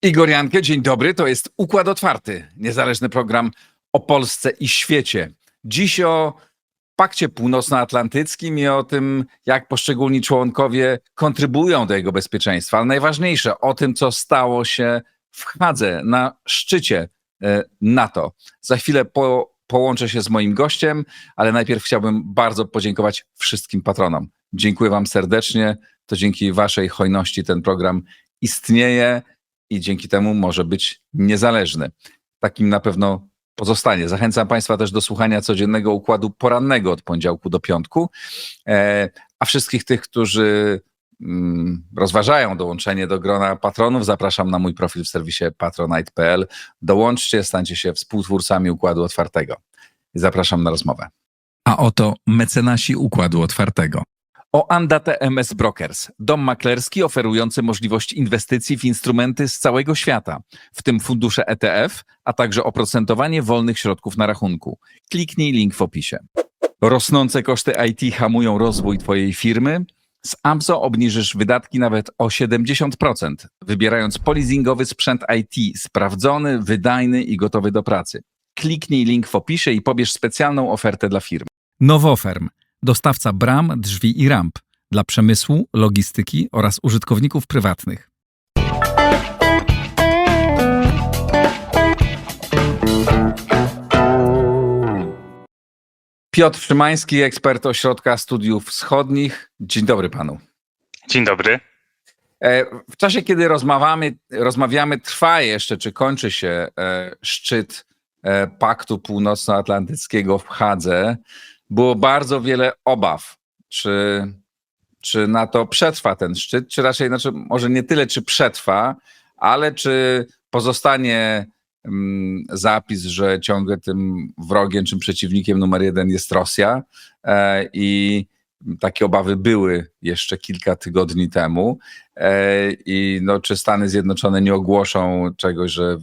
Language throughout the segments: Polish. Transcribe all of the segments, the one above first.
Igor Jankę, dzień dobry. To jest Układ Otwarty, niezależny program o Polsce i świecie. Dziś o Pakcie Północnoatlantyckim i o tym, jak poszczególni członkowie kontrybują do jego bezpieczeństwa, ale najważniejsze o tym, co stało się w Hadze na szczycie NATO. Za chwilę połączę się z moim gościem, ale najpierw chciałbym bardzo podziękować wszystkim patronom. Dziękuję wam serdecznie. To dzięki waszej hojności ten program istnieje i dzięki temu może być niezależny. Takim na pewno pozostanie. Zachęcam Państwa też do słuchania codziennego układu porannego od poniedziałku do piątku. A wszystkich tych, którzy rozważają dołączenie do grona patronów, zapraszam na mój profil w serwisie patronite.pl. Dołączcie, stańcie się współtwórcami Układu Otwartego. Zapraszam na rozmowę. A oto mecenasi Układu Otwartego. Oanda TMS Brokers, dom maklerski oferujący możliwość inwestycji w instrumenty z całego świata, w tym fundusze ETF, a także oprocentowanie wolnych środków na rachunku. Kliknij link w opisie. Rosnące koszty IT hamują rozwój Twojej firmy? Z AMZO obniżysz wydatki nawet o 70%, wybierając polizingowy sprzęt IT sprawdzony, wydajny i gotowy do pracy. Kliknij link w opisie i pobierz specjalną ofertę dla firm. Nowoferm. Dostawca bram, drzwi i ramp dla przemysłu, logistyki oraz użytkowników prywatnych. Piotr Szymański, ekspert Ośrodka Studiów Wschodnich. Dzień dobry panu. Dzień dobry. W czasie, kiedy rozmawiamy, trwa jeszcze, czy kończy się szczyt Paktu Północnoatlantyckiego w Hadze. Było bardzo wiele obaw, czy NATO przetrwa ten szczyt, czy raczej, znaczy może nie tyle, czy przetrwa, ale czy pozostanie zapis, że ciągle tym wrogiem, czym przeciwnikiem numer jeden jest Rosja i takie obawy były jeszcze kilka tygodni temu i no, czy Stany Zjednoczone nie ogłoszą czegoś, że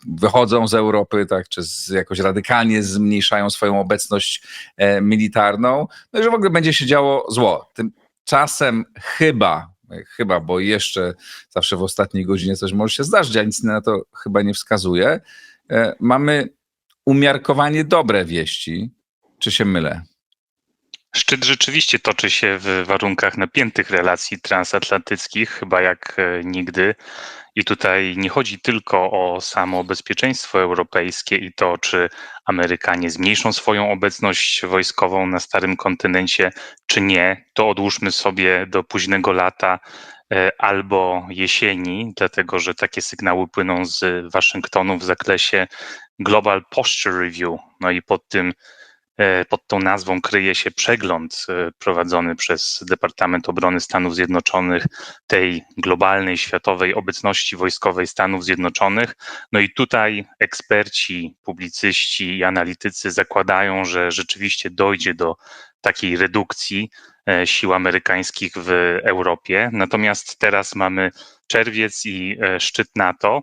wychodzą z Europy, tak, czy jakoś radykalnie zmniejszają swoją obecność militarną, no i że w ogóle będzie się działo zło. Tymczasem chyba, bo jeszcze zawsze w ostatniej godzinie coś może się zdarzyć, a nic na to chyba nie wskazuje, mamy umiarkowanie dobre wieści. Czy się mylę? Szczyt rzeczywiście toczy się w warunkach napiętych relacji transatlantyckich, chyba jak nigdy. I tutaj nie chodzi tylko o samo bezpieczeństwo europejskie i to, czy Amerykanie zmniejszą swoją obecność wojskową na starym kontynencie, czy nie. To odłóżmy sobie do późnego lata albo jesieni, dlatego że takie sygnały płyną z Waszyngtonu w zakresie Global Posture Review. No i pod tą nazwą kryje się przegląd prowadzony przez Departament Obrony Stanów Zjednoczonych tej globalnej, światowej obecności wojskowej Stanów Zjednoczonych. No i tutaj eksperci, publicyści i analitycy zakładają, że rzeczywiście dojdzie do takiej redukcji sił amerykańskich w Europie. Natomiast teraz mamy czerwiec i szczyt NATO.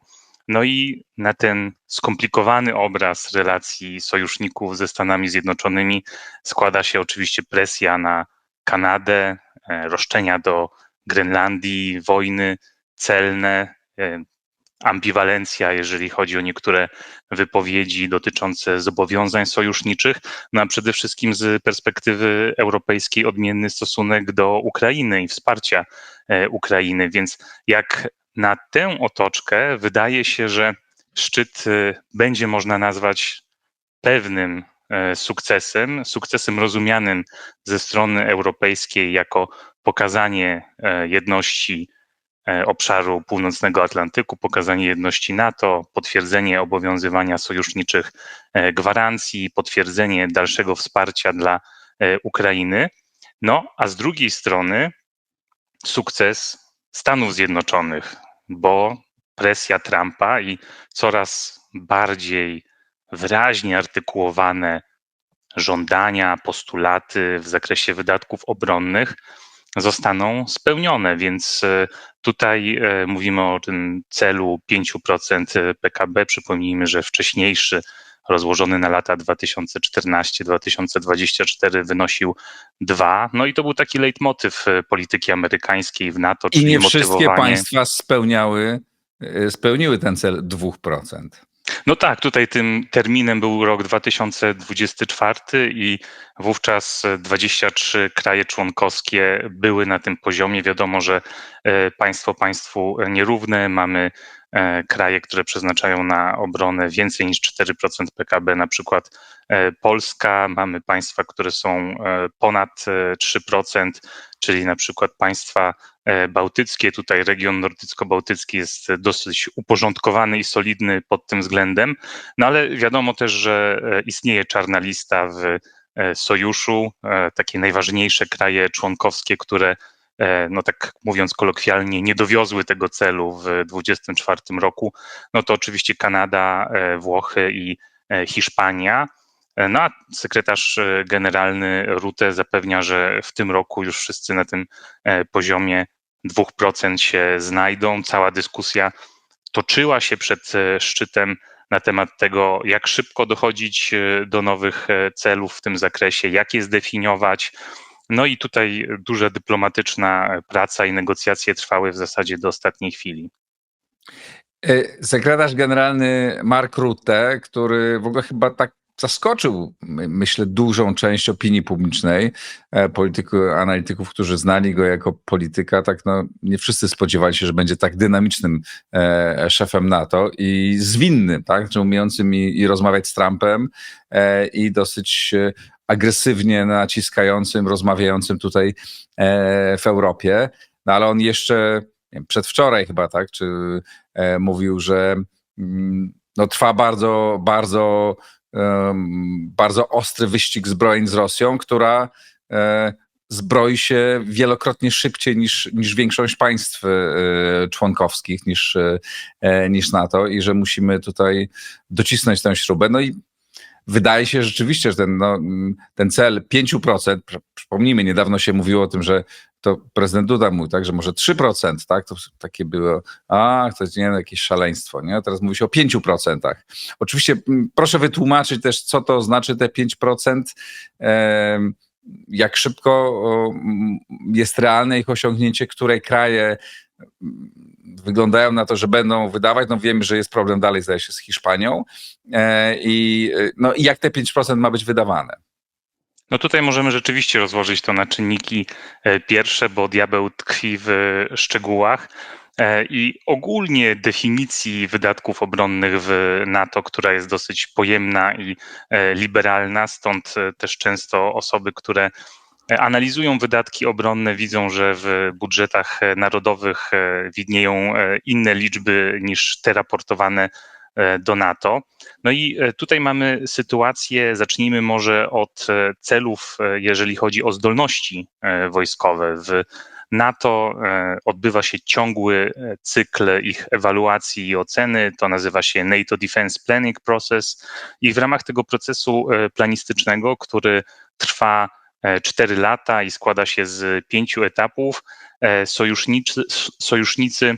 No i na ten skomplikowany obraz relacji sojuszników ze Stanami Zjednoczonymi składa się oczywiście presja na Kanadę, roszczenia do Grenlandii, wojny celne, ambiwalencja, jeżeli chodzi o niektóre wypowiedzi dotyczące zobowiązań sojuszniczych, no a przede wszystkim z perspektywy europejskiej odmienny stosunek do Ukrainy i wsparcia Ukrainy, więc jak na tę otoczkę wydaje się, że szczyt będzie można nazwać pewnym sukcesem rozumianym ze strony europejskiej jako pokazanie jedności obszaru północnego Atlantyku, pokazanie jedności NATO, potwierdzenie obowiązywania sojuszniczych gwarancji, potwierdzenie dalszego wsparcia dla Ukrainy. No, a z drugiej strony sukces Stanów Zjednoczonych, bo presja Trumpa i coraz bardziej wyraźnie artykułowane żądania, postulaty w zakresie wydatków obronnych zostaną spełnione, więc tutaj mówimy o tym celu 5% PKB. Przypomnijmy, że wcześniejszy, rozłożony na lata 2014-2024 wynosił 2. No i to był taki leitmotyw polityki amerykańskiej w NATO, I czyli nie wszystkie motywowanie. państwa spełniały spełniły ten cel 2%. No tak, tutaj tym terminem był rok 2024 i wówczas 23 kraje członkowskie były na tym poziomie. Wiadomo, że państwo państwu nierówne. Mamy kraje, które przeznaczają na obronę więcej niż 4% PKB, na przykład Polska. Mamy państwa, które są ponad 3%, czyli na przykład państwa bałtyckie. Tutaj region nordycko-bałtycki jest dosyć uporządkowany i solidny pod tym względem, no ale wiadomo też, że istnieje czarna lista w sojuszu, takie najważniejsze kraje członkowskie, które, no tak mówiąc kolokwialnie, nie dowiozły tego celu w 2024 roku, no to oczywiście Kanada, Włochy i Hiszpania. No a sekretarz generalny Rutte zapewnia, że w tym roku już wszyscy na tym poziomie 2% się znajdą. Cała dyskusja toczyła się przed szczytem na temat tego, jak szybko dochodzić do nowych celów w tym zakresie, jak je zdefiniować. No i tutaj duża dyplomatyczna praca i negocjacje trwały w zasadzie do ostatniej chwili. Sekretarz generalny Mark Rutte, który w ogóle chyba tak zaskoczył, myślę, dużą część opinii publicznej, analityków, którzy znali go jako polityka, tak no, nie wszyscy spodziewali się, że będzie tak dynamicznym szefem NATO i zwinnym, tak, że umiejącym i rozmawiać z Trumpem i dosyć agresywnie naciskającym, rozmawiającym tutaj w Europie, no ale on jeszcze przedwczoraj chyba, tak, czy mówił, że no, trwa bardzo ostry wyścig zbrojeń z Rosją, która zbroi się wielokrotnie szybciej niż większość państw członkowskich, niż NATO i że musimy tutaj docisnąć tę śrubę. No i wydaje się rzeczywiście, że ten cel 5%, przypomnijmy, niedawno się mówiło o tym, że to prezydent Duda mówił, tak, że może 3%, tak, to takie było, to jest jakieś szaleństwo, nie? Teraz mówi się o 5%. Oczywiście proszę wytłumaczyć też, co to znaczy te 5%, jak szybko jest realne ich osiągnięcie, które kraje wyglądają na to, że będą wydawać. No wiemy, że jest problem dalej, zdaje się, z Hiszpanią i jak te 5% ma być wydawane. No tutaj możemy rzeczywiście rozłożyć to na czynniki pierwsze, bo diabeł tkwi w szczegółach i ogólnie definicji wydatków obronnych w NATO, która jest dosyć pojemna i liberalna, stąd też często osoby, które analizują wydatki obronne, widzą, że w budżetach narodowych widnieją inne liczby niż te raportowane do NATO. No i tutaj mamy sytuację, zacznijmy może od celów, jeżeli chodzi o zdolności wojskowe. W NATO odbywa się ciągły cykl ich ewaluacji i oceny, to nazywa się NATO Defense Planning Process i w ramach tego procesu planistycznego, który trwa 4 lata i składa się z 5 etapów, sojusznicy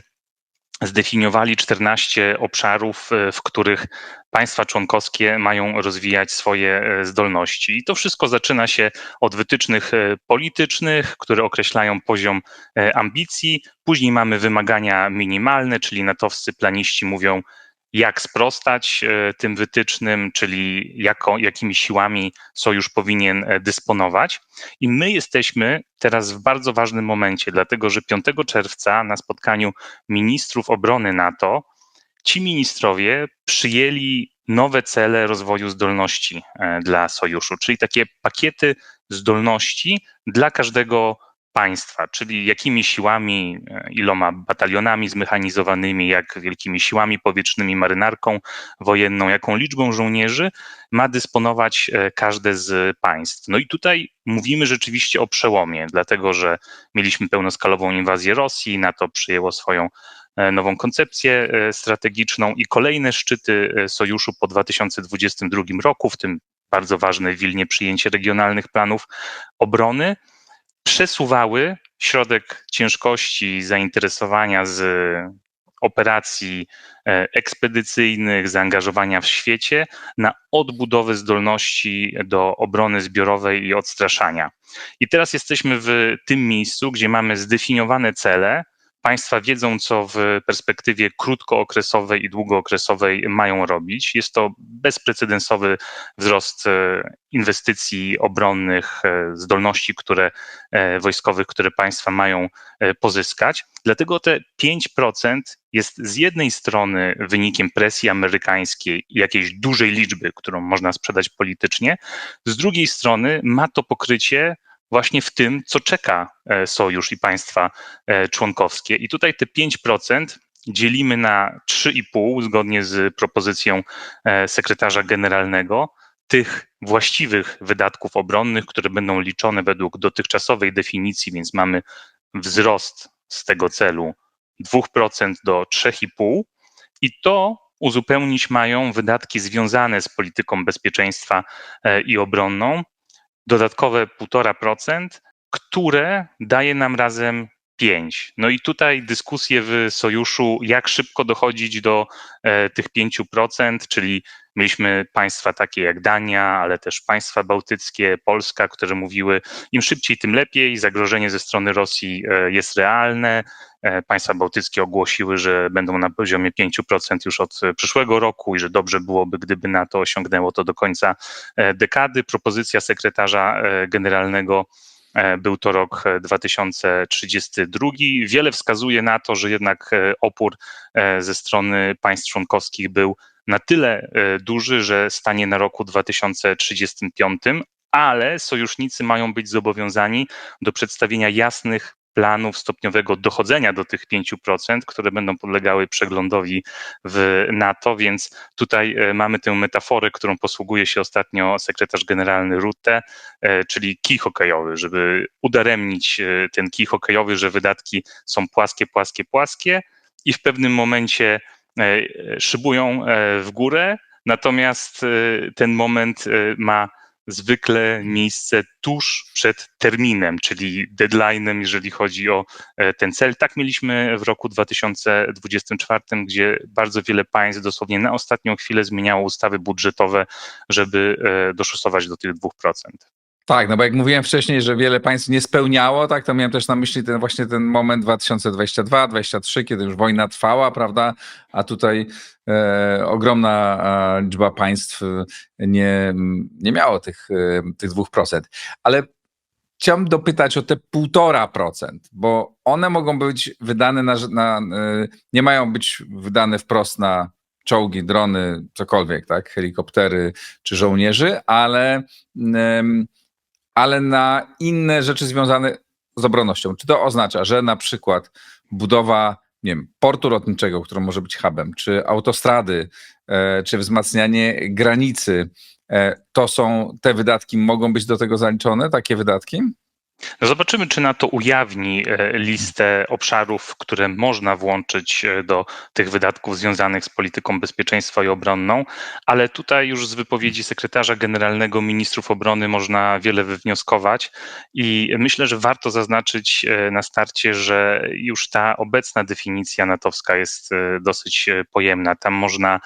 zdefiniowali 14 obszarów, w których państwa członkowskie mają rozwijać swoje zdolności. I to wszystko zaczyna się od wytycznych politycznych, które określają poziom ambicji. Później mamy wymagania minimalne, czyli natowscy planiści mówią, jak sprostać tym wytycznym, czyli jakimi siłami sojusz powinien dysponować. I my jesteśmy teraz w bardzo ważnym momencie, dlatego że 5 czerwca na spotkaniu ministrów obrony NATO ci ministrowie przyjęli nowe cele rozwoju zdolności dla sojuszu, czyli takie pakiety zdolności dla każdego państwa, czyli jakimi siłami, iloma batalionami zmechanizowanymi, jak wielkimi siłami powietrznymi, marynarką wojenną, jaką liczbą żołnierzy ma dysponować każde z państw. No i tutaj mówimy rzeczywiście o przełomie, dlatego że mieliśmy pełnoskalową inwazję Rosji, NATO przyjęło swoją nową koncepcję strategiczną i kolejne szczyty sojuszu po 2022 roku, w tym bardzo ważne w Wilnie przyjęcie regionalnych planów obrony, przesuwały środek ciężkości zainteresowania z operacji ekspedycyjnych, zaangażowania w świecie na odbudowę zdolności do obrony zbiorowej i odstraszania. I teraz jesteśmy w tym miejscu, gdzie mamy zdefiniowane cele, państwa wiedzą, co w perspektywie krótkookresowej i długookresowej mają robić. Jest to bezprecedensowy wzrost inwestycji obronnych, zdolności, wojskowych, które państwa mają pozyskać. Dlatego te 5% jest z jednej strony wynikiem presji amerykańskiej i jakiejś dużej liczby, którą można sprzedać politycznie, z drugiej strony ma to pokrycie właśnie w tym, co czeka sojusz i państwa członkowskie. I tutaj te 5% dzielimy na 3,5 zgodnie z propozycją sekretarza generalnego tych właściwych wydatków obronnych, które będą liczone według dotychczasowej definicji, więc mamy wzrost z tego celu 2% do 3,5 i to uzupełnić mają wydatki związane z polityką bezpieczeństwa i obronną, dodatkowe 1,5%, które daje nam razem 5. No i tutaj dyskusje w sojuszu, jak szybko dochodzić do tych 5%, czyli mieliśmy państwa takie jak Dania, ale też państwa bałtyckie, Polska, które mówiły, im szybciej, tym lepiej, zagrożenie ze strony Rosji jest realne. Państwa bałtyckie ogłosiły, że będą na poziomie 5% już od przyszłego roku i że dobrze byłoby, gdyby NATO osiągnęło to do końca dekady. Propozycja sekretarza generalnego był to rok 2032. Wiele wskazuje na to, że jednak opór ze strony państw członkowskich był na tyle duży, że stanie na roku 2035, ale sojusznicy mają być zobowiązani do przedstawienia jasnych planów stopniowego dochodzenia do tych 5%, które będą podlegały przeglądowi w NATO, więc tutaj mamy tę metaforę, którą posługuje się ostatnio sekretarz generalny Rutte, czyli kij hokejowy, żeby udaremnić ten kij hokejowy, że wydatki są płaskie i w pewnym momencie szybują w górę, natomiast ten moment ma zwykle miejsce tuż przed terminem, czyli deadline'em, jeżeli chodzi o ten cel. Tak mieliśmy w roku 2024, gdzie bardzo wiele państw dosłownie na ostatnią chwilę zmieniało ustawy budżetowe, żeby doszusować do tych 2%. Tak, no bo jak mówiłem wcześniej, że wiele państw nie spełniało, tak, to miałem też na myśli ten moment 2022-2023, kiedy już wojna trwała, prawda, a tutaj ogromna liczba państw nie miało tych 2%. Ale chciałbym dopytać o te 1,5%, bo one mogą być wydane nie mają być wydane wprost na czołgi, drony, cokolwiek, tak, helikoptery czy żołnierzy, ale na inne rzeczy związane z obronnością. Czy to oznacza, że na przykład budowa, nie wiem, portu lotniczego, który może być hubem, czy autostrady, czy wzmacnianie granicy, te wydatki mogą być do tego zaliczone, takie wydatki? No zobaczymy, czy NATO ujawni listę obszarów, które można włączyć do tych wydatków związanych z polityką bezpieczeństwa i obronną, ale tutaj już z wypowiedzi sekretarza generalnego ministrów obrony można wiele wywnioskować i myślę, że warto zaznaczyć na starcie, że już ta obecna definicja natowska jest dosyć pojemna. Tam można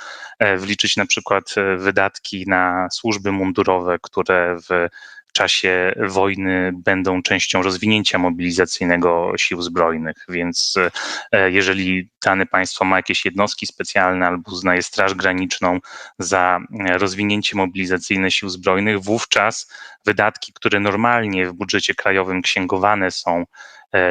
wliczyć na przykład wydatki na służby mundurowe, które w czasie wojny będą częścią rozwinięcia mobilizacyjnego sił zbrojnych, więc jeżeli dane państwo ma jakieś jednostki specjalne albo uznaje Straż Graniczną za rozwinięcie mobilizacyjne sił zbrojnych, wówczas wydatki, które normalnie w budżecie krajowym księgowane są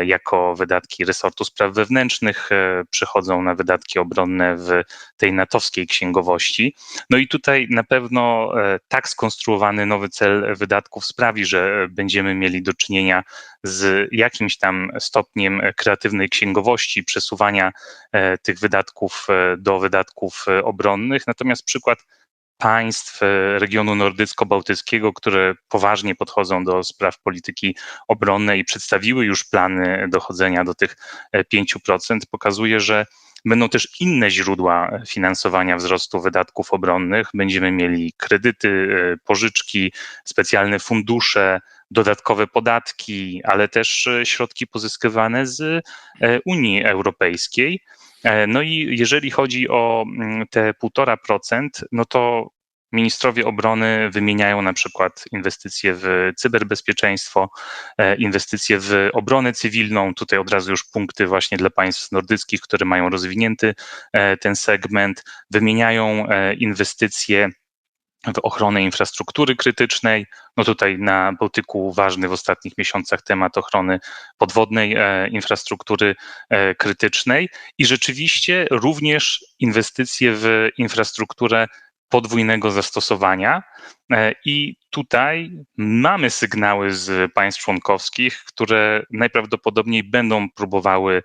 jako wydatki resortu spraw wewnętrznych, przechodzą na wydatki obronne w tej natowskiej księgowości. No i tutaj na pewno tak skonstruowany nowy cel wydatków sprawi, że będziemy mieli do czynienia z jakimś tam stopniem kreatywnej księgowości, przesuwania tych wydatków do wydatków obronnych. Natomiast przykład państw regionu nordycko-bałtyckiego, które poważnie podchodzą do spraw polityki obronnej i przedstawiły już plany dochodzenia do tych 5%, pokazuje, że będą też inne źródła finansowania wzrostu wydatków obronnych. Będziemy mieli kredyty, pożyczki, specjalne fundusze, dodatkowe podatki, ale też środki pozyskiwane z Unii Europejskiej. No i jeżeli chodzi o te 1,5%, no to Ministrowie obrony wymieniają na przykład inwestycje w cyberbezpieczeństwo, inwestycje w obronę cywilną. Tutaj od razu już punkty właśnie dla państw nordyckich, które mają rozwinięty ten segment. Wymieniają inwestycje w ochronę infrastruktury krytycznej. No tutaj na Bałtyku ważny w ostatnich miesiącach temat ochrony podwodnej infrastruktury krytycznej i rzeczywiście również inwestycje w infrastrukturę podwójnego zastosowania. I tutaj mamy sygnały z państw członkowskich, które najprawdopodobniej będą próbowały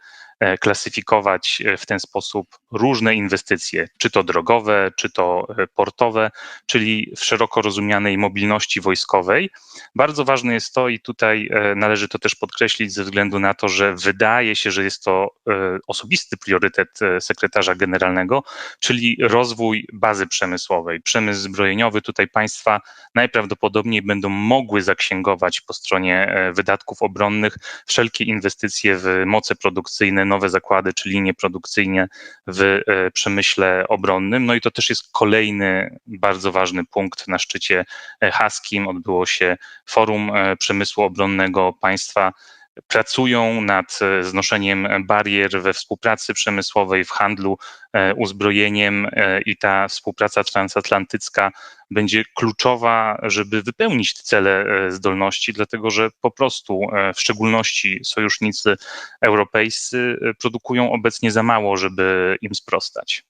klasyfikować w ten sposób różne inwestycje, czy to drogowe, czy to portowe, czyli w szeroko rozumianej mobilności wojskowej. Bardzo ważne jest to i tutaj należy to też podkreślić ze względu na to, że wydaje się, że jest to osobisty priorytet sekretarza generalnego, czyli rozwój bazy przemysłowej, przemysł zbrojeniowy. Tutaj państwa najprawdopodobniej będą mogły zaksięgować po stronie wydatków obronnych wszelkie inwestycje w moce produkcyjne, nowe zakłady czy linie produkcyjne w przemyśle obronnym. No i to też jest kolejny bardzo ważny punkt na szczycie haskim. Odbyło się Forum Przemysłu Obronnego. Państwa pracują nad znoszeniem barier we współpracy przemysłowej, w handlu uzbrojeniem i ta współpraca transatlantycka będzie kluczowa, żeby wypełnić te cele zdolności, dlatego że po prostu w szczególności sojusznicy europejscy produkują obecnie za mało, żeby im sprostać.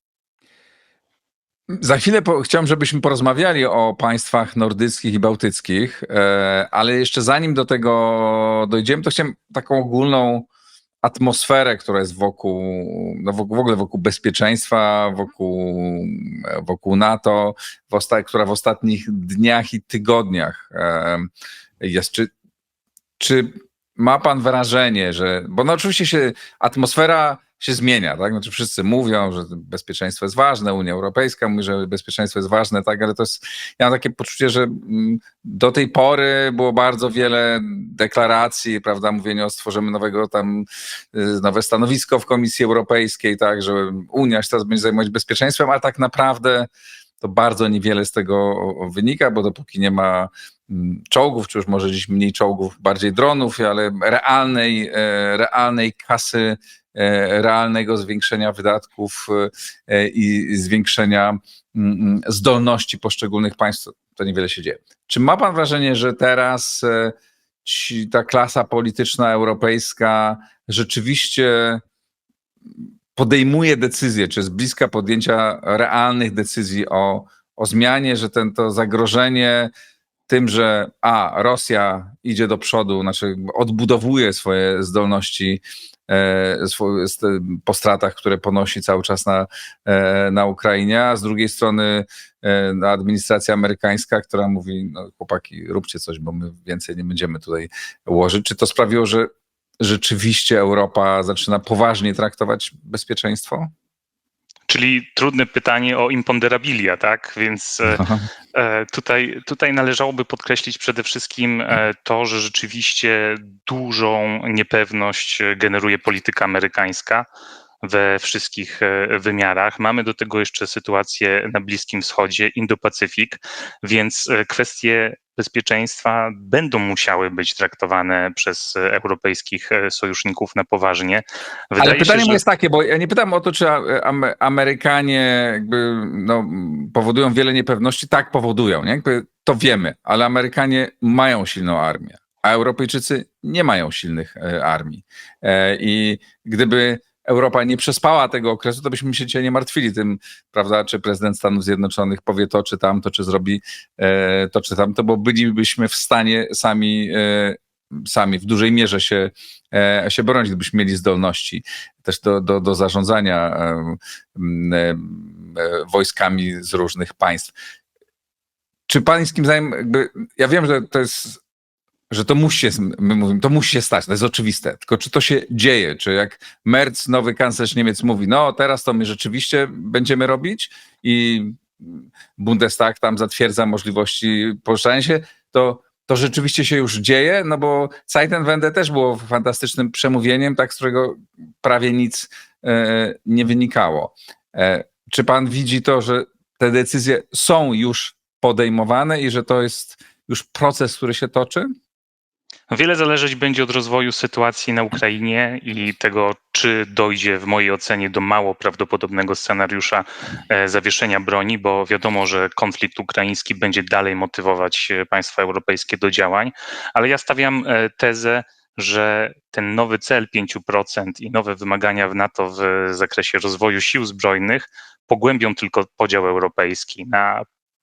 Za chwilę chciałem, żebyśmy porozmawiali o państwach nordyckich i bałtyckich, ale jeszcze zanim do tego dojdziemy, to chciałem taką ogólną atmosferę, która jest wokół, no w ogóle wokół bezpieczeństwa, wokół NATO, która w ostatnich dniach i tygodniach jest. Czy ma pan wrażenie, że, bo no oczywiście atmosfera się zmienia, tak? Znaczy wszyscy mówią, że bezpieczeństwo jest ważne, Unia Europejska mówi, że bezpieczeństwo jest ważne, tak, ale ja mam takie poczucie, że do tej pory było bardzo wiele deklaracji, prawda, mówienie o stworzymy nowe stanowisko w Komisji Europejskiej, tak, że Unia się teraz będzie zajmować bezpieczeństwem, ale tak naprawdę to bardzo niewiele z tego wynika, bo dopóki nie ma czołgów, czy już może gdzieś mniej czołgów, bardziej dronów, ale realnej kasy, realnego zwiększenia wydatków i zwiększenia zdolności poszczególnych państw, to niewiele się dzieje. Czy ma pan wrażenie, że teraz ta klasa polityczna europejska rzeczywiście podejmuje decyzje, czy jest bliska podjęcia realnych decyzji o zmianie, że to zagrożenie tym, że Rosja idzie do przodu, znaczy odbudowuje swoje zdolności po stratach, które ponosi cały czas na Ukrainie, a z drugiej strony administracja amerykańska, która mówi, no chłopaki, róbcie coś, bo my więcej nie będziemy tutaj łożyć. Czy to sprawiło, że rzeczywiście Europa zaczyna poważnie traktować bezpieczeństwo? Czyli trudne pytanie o imponderabilia, tak? Więc tutaj należałoby podkreślić przede wszystkim to, że rzeczywiście dużą niepewność generuje polityka amerykańska we wszystkich wymiarach. Mamy do tego jeszcze sytuację na Bliskim Wschodzie, Indo-Pacyfik, więc kwestie bezpieczeństwa będą musiały być traktowane przez europejskich sojuszników na poważnie. Ale pytanie moje jest takie, bo ja nie pytam o to, czy Amerykanie powodują wiele niepewności. Tak, powodują, nie? To wiemy, ale Amerykanie mają silną armię, a Europejczycy nie mają silnych armii. I gdyby Europa nie przespała tego okresu, to byśmy się dzisiaj nie martwili tym, prawda, czy prezydent Stanów Zjednoczonych powie to, czy tamto, czy zrobi to, czy tamto, bo bylibyśmy w stanie sami w dużej mierze się bronić, gdybyśmy mieli zdolności też do zarządzania wojskami z różnych państw. Czy pańskim zdaniem, ja wiem, że to jest, że to musi się stać, to jest oczywiste. Tylko czy to się dzieje? Czy jak Merz, nowy kanclerz Niemiec mówi, no teraz to my rzeczywiście będziemy robić i Bundestag tam zatwierdza możliwości poruszania się, to rzeczywiście się już dzieje, no bo Zeitenwende też było fantastycznym przemówieniem, tak, z którego prawie nic nie wynikało. Czy pan widzi to, że te decyzje są już podejmowane i że to jest już proces, który się toczy? Wiele zależeć będzie od rozwoju sytuacji na Ukrainie i tego, czy dojdzie w mojej ocenie do mało prawdopodobnego scenariusza zawieszenia broni, bo wiadomo, że konflikt ukraiński będzie dalej motywować państwa europejskie do działań, ale ja stawiam tezę, że ten nowy cel 5% i nowe wymagania w NATO w zakresie rozwoju sił zbrojnych pogłębią tylko podział europejski na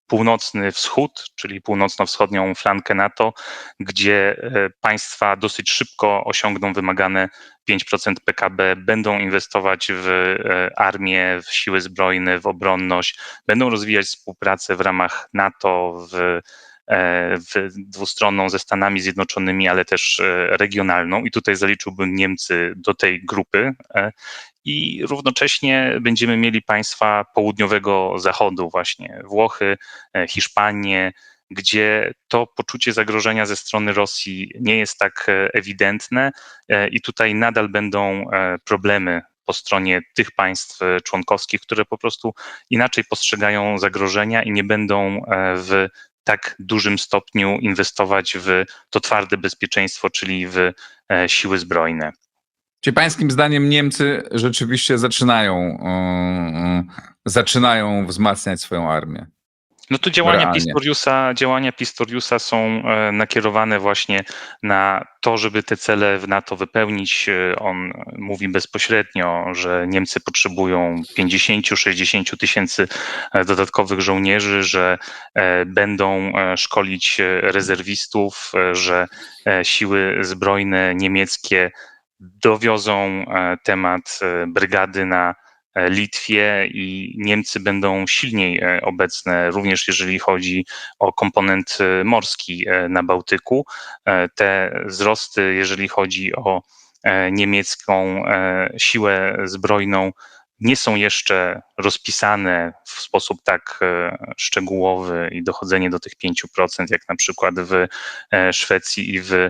północny wschód, czyli północno-wschodnią flankę NATO, gdzie państwa dosyć szybko osiągną wymagane 5% PKB, będą inwestować w armię, w siły zbrojne, w obronność, będą rozwijać współpracę w ramach NATO, dwustronną ze Stanami Zjednoczonymi, ale też regionalną. I tutaj zaliczyłbym Niemcy do tej grupy. I równocześnie będziemy mieli państwa południowego zachodu, właśnie Włochy, Hiszpanię, gdzie to poczucie zagrożenia ze strony Rosji nie jest tak ewidentne i tutaj nadal będą problemy po stronie tych państw członkowskich, które po prostu inaczej postrzegają zagrożenia i nie będą w tak dużym stopniu inwestować w to twarde bezpieczeństwo, czyli w siły zbrojne. Czy pańskim zdaniem Niemcy rzeczywiście zaczynają wzmacniać swoją armię? No to działania Pistoriusa są nakierowane właśnie na to, żeby te cele w NATO wypełnić. On mówi bezpośrednio, że Niemcy potrzebują 50-60 tysięcy dodatkowych żołnierzy, że będą szkolić rezerwistów, że siły zbrojne niemieckie dowiozą temat brygady na Litwie i Niemcy będą silniej obecne, również jeżeli chodzi o komponent morski na Bałtyku. Te wzrosty, jeżeli chodzi o niemiecką siłę zbrojną, nie są jeszcze rozpisane w sposób tak szczegółowy i dochodzenie do tych 5%, jak na przykład w Szwecji i w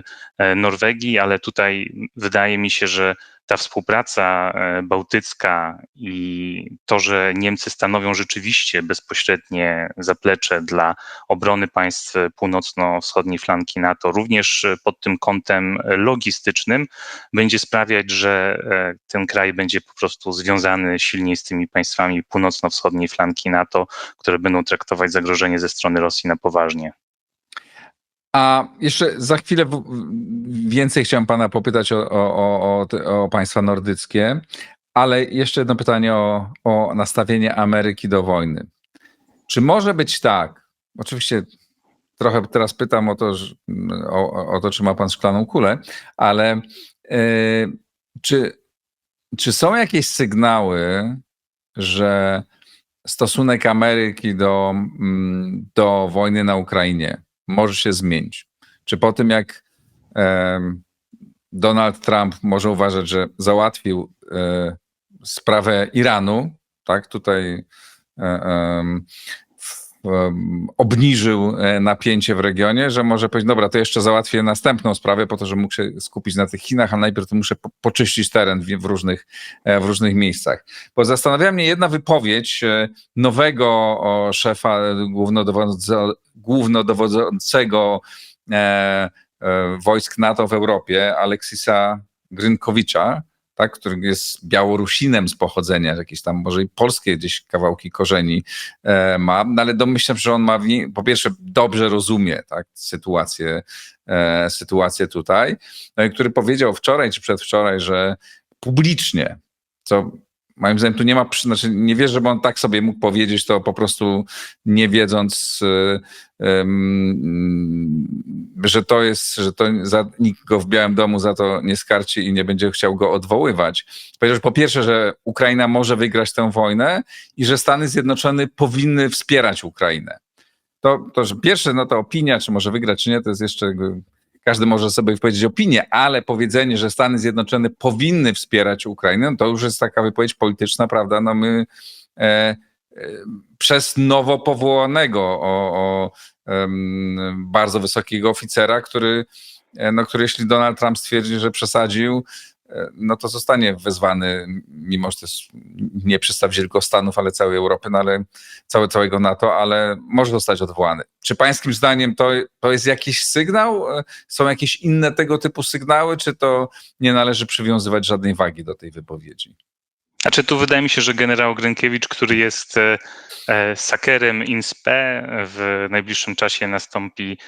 Norwegii, ale tutaj wydaje mi się, że ta współpraca bałtycka i to, że Niemcy stanowią rzeczywiście bezpośrednie zaplecze dla obrony państw północno-wschodniej flanki NATO, również pod tym kątem logistycznym, będzie sprawiać, że ten kraj będzie po prostu związany silniej z tymi państwami północno-wschodniej flanki NATO, które będą traktować zagrożenie ze strony Rosji na poważnie. A jeszcze za chwilę więcej chciałem pana popytać o państwa nordyckie, ale jeszcze jedno pytanie o nastawienie Ameryki do wojny. Czy może być tak, oczywiście trochę teraz pytam o to, czy ma pan szklaną kulę, ale czy są jakieś sygnały, że stosunek Ameryki do wojny na Ukrainie może się zmienić? Czy po tym, jak Donald Trump może uważać, że załatwił sprawę Iranu, tak, tutaj obniżył napięcie w regionie, że może powiedzieć, dobra, to jeszcze załatwię następną sprawę po to, że mógł się skupić na tych Chinach, a najpierw to muszę poczyścić teren w różnych miejscach. Bo zastanawia mnie jedna wypowiedź nowego szefa głównodowodzącego wojsk NATO w Europie, Aleksisa Grynkowicza, tak, który jest Białorusinem z pochodzenia, jakieś tam może i polskie gdzieś kawałki korzeni ma, no ale domyślam się, że on ma, po pierwsze dobrze rozumie, tak, sytuację tutaj, no i który powiedział wczoraj czy przedwczoraj, że publicznie, co moim zdaniem tu nie ma, znaczy nie wierzę, żeby on tak sobie mógł powiedzieć, to po prostu nie wiedząc, że nikt go w Białym Domu za to nie skarci i nie będzie chciał go odwoływać. Powiedział, że po pierwsze, że Ukraina może wygrać tę wojnę i że Stany Zjednoczone powinny wspierać Ukrainę. To że pierwsze, no to opinia, czy może wygrać, czy nie, to jest jeszcze... Każdy może sobie powiedzieć opinię, ale powiedzenie, że Stany Zjednoczone powinny wspierać Ukrainę, to już jest taka wypowiedź polityczna, prawda? No my przez nowo powołanego bardzo wysokiego oficera, który jeśli Donald Trump stwierdzi, że przesadził, no to zostanie wezwany, mimo że to jest nie przedstawiciel tylko Stanów, ale całej Europy, no ale całego NATO, ale może zostać odwołany. Czy pańskim zdaniem to jest jakiś sygnał? Są jakieś inne tego typu sygnały, czy to nie należy przywiązywać żadnej wagi do tej wypowiedzi? Znaczy tu wydaje mi się, że generał Grynkewicz, który jest sakerem in spe, w najbliższym czasie nastąpi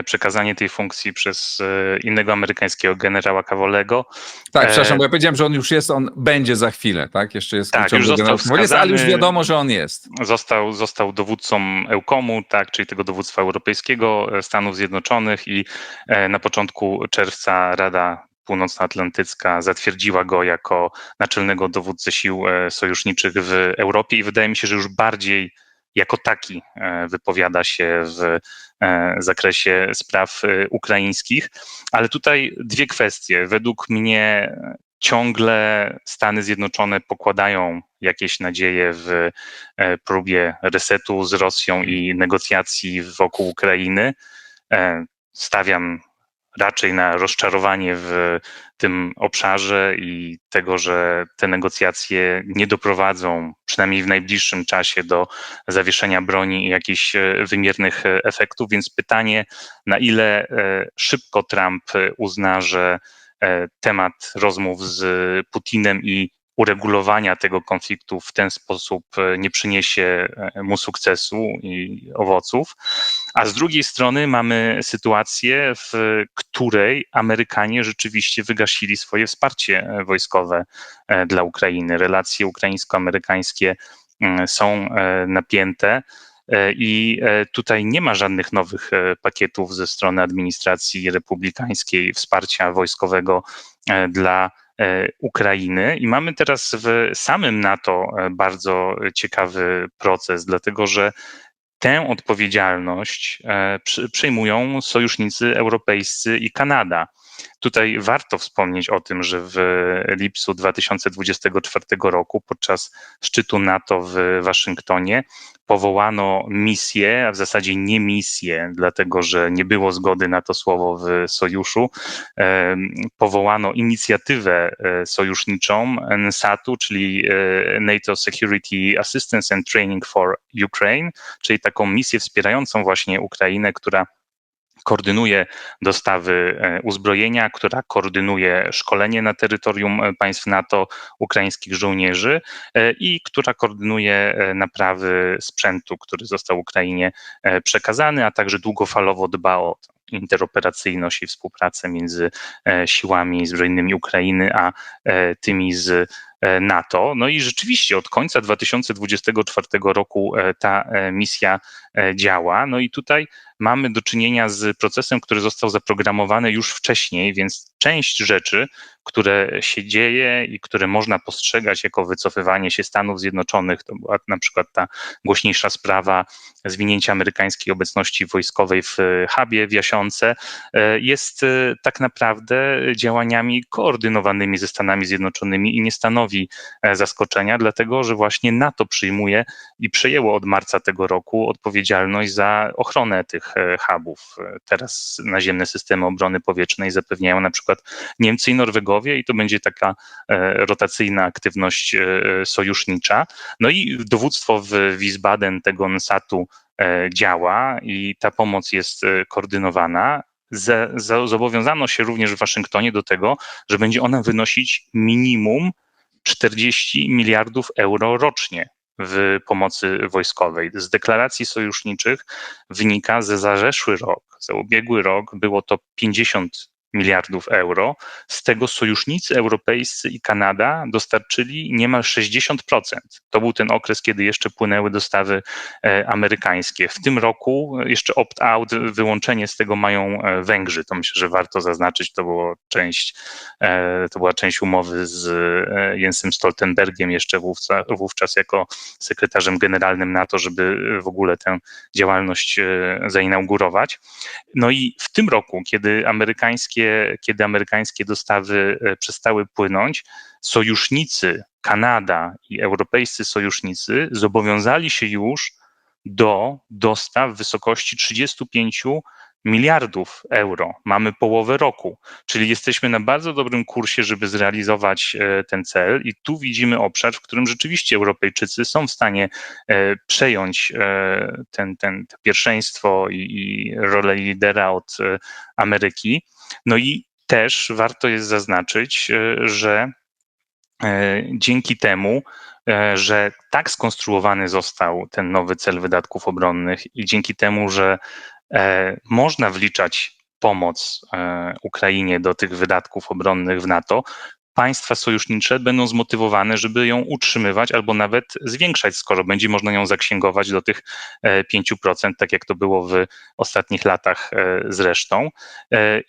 przekazanie tej funkcji przez innego amerykańskiego generała Cavallego. Tak, przepraszam, bo ja powiedziałem, że on już jest, on będzie za chwilę, tak? Jeszcze jest Tak, już został wskazany, ale już wiadomo, że on jest. Został dowódcą EUCOM-u, tak, czyli tego dowództwa europejskiego Stanów Zjednoczonych i na początku czerwca Rada Północnoatlantycka zatwierdziła go jako naczelnego dowódcę sił sojuszniczych w Europie i wydaje mi się, że już bardziej jako taki wypowiada się w zakresie spraw ukraińskich. Ale tutaj dwie kwestie. Według mnie ciągle Stany Zjednoczone pokładają jakieś nadzieje w próbie resetu z Rosją i negocjacji wokół Ukrainy. Stawiam raczej na rozczarowanie w tym obszarze i tego, że te negocjacje nie doprowadzą, przynajmniej w najbliższym czasie, do zawieszenia broni i jakichś wymiernych efektów. Więc pytanie, na ile szybko Trump uzna, że temat rozmów z Putinem i uregulowania tego konfliktu w ten sposób nie przyniesie mu sukcesu i owoców. A z drugiej strony mamy sytuację, w której Amerykanie rzeczywiście wygasili swoje wsparcie wojskowe dla Ukrainy. Relacje ukraińsko-amerykańskie są napięte. I tutaj nie ma żadnych nowych pakietów ze strony administracji republikańskiej wsparcia wojskowego dla Ukrainy. I mamy teraz w samym NATO bardzo ciekawy proces, dlatego że tę odpowiedzialność przejmują sojusznicy europejscy i Kanada. Tutaj warto wspomnieć o tym, że w lipcu 2024 roku podczas szczytu NATO w Waszyngtonie powołano misję, a w zasadzie nie misję, dlatego że nie było zgody na to słowo w sojuszu. Powołano inicjatywę sojuszniczą NSAT-u, czyli NATO Security Assistance and Training for Ukraine, czyli taką misję wspierającą właśnie Ukrainę, która koordynuje dostawy uzbrojenia, która koordynuje szkolenie na terytorium państw NATO ukraińskich żołnierzy i która koordynuje naprawy sprzętu, który został Ukrainie przekazany, a także długofalowo dba o interoperacyjność i współpracę między siłami zbrojnymi Ukrainy a tymi z NATO. No i rzeczywiście od końca 2024 roku ta misja działa. No i tutaj mamy do czynienia z procesem, który został zaprogramowany już wcześniej, więc część rzeczy, które się dzieje i które można postrzegać jako wycofywanie się Stanów Zjednoczonych, to była na przykład ta głośniejsza sprawa zwinięcia amerykańskiej obecności wojskowej w hubie w Jasionce, jest tak naprawdę działaniami koordynowanymi ze Stanami Zjednoczonymi i nie stanowi zaskoczenia, dlatego że właśnie NATO przyjmuje i przejęło od marca tego roku odpowiedzialność za ochronę tych hubów. Teraz naziemne systemy obrony powietrznej zapewniają na przykład Niemcy i Norwegowie i to będzie taka rotacyjna aktywność sojusznicza. No i dowództwo w Wiesbaden tego NSAT-u działa i ta pomoc jest koordynowana. Zobowiązano się również w Waszyngtonie do tego, że będzie ona wynosić minimum 40 miliardów euro rocznie w pomocy wojskowej. Z deklaracji sojuszniczych wynika, że za zeszły rok, za ubiegły rok było to 50 miliardów euro. Z tego sojusznicy europejscy i Kanada dostarczyli niemal 60%. To był ten okres, kiedy jeszcze płynęły dostawy amerykańskie. W tym roku jeszcze opt-out, wyłączenie z tego mają Węgrzy. To myślę, że warto zaznaczyć. To była część umowy z Jensem Stoltenbergiem jeszcze wówczas jako sekretarzem generalnym NATO, żeby w ogóle tę działalność zainaugurować. No i w tym roku, kiedy amerykańskie dostawy przestały płynąć, sojusznicy, Kanada i europejscy sojusznicy zobowiązali się już do dostaw w wysokości 35 miliardów euro. Mamy połowę roku, czyli jesteśmy na bardzo dobrym kursie, żeby zrealizować ten cel i tu widzimy obszar, w którym rzeczywiście Europejczycy są w stanie przejąć to pierwszeństwo i rolę lidera od Ameryki. No i też warto jest zaznaczyć, że dzięki temu, że tak skonstruowany został ten nowy cel wydatków obronnych i dzięki temu, że można wliczać pomoc Ukrainie do tych wydatków obronnych w NATO, państwa sojusznicze będą zmotywowane, żeby ją utrzymywać albo nawet zwiększać, skoro będzie można ją zaksięgować do tych 5%, tak jak to było w ostatnich latach zresztą.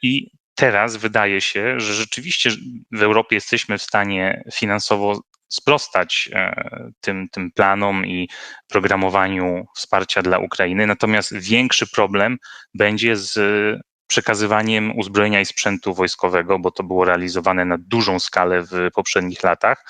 I teraz wydaje się, że rzeczywiście w Europie jesteśmy w stanie finansowo sprostać tym planom i programowaniu wsparcia dla Ukrainy. Natomiast większy problem będzie z przekazywaniem uzbrojenia i sprzętu wojskowego, bo to było realizowane na dużą skalę w poprzednich latach,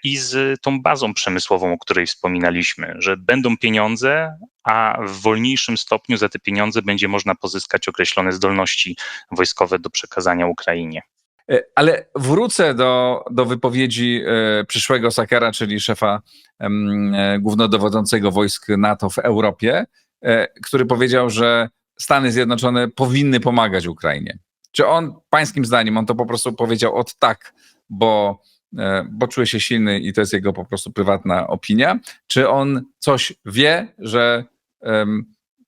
i z tą bazą przemysłową, o której wspominaliśmy, że będą pieniądze, a w wolniejszym stopniu za te pieniądze będzie można pozyskać określone zdolności wojskowe do przekazania Ukrainie. Ale wrócę do wypowiedzi przyszłego Sakera, czyli szefa głównodowodzącego wojsk NATO w Europie, który powiedział, że Stany Zjednoczone powinny pomagać Ukrainie. Czy on, pańskim zdaniem, on to po prostu powiedział od tak, bo czuje się silny i to jest jego po prostu prywatna opinia? Czy on coś wie, że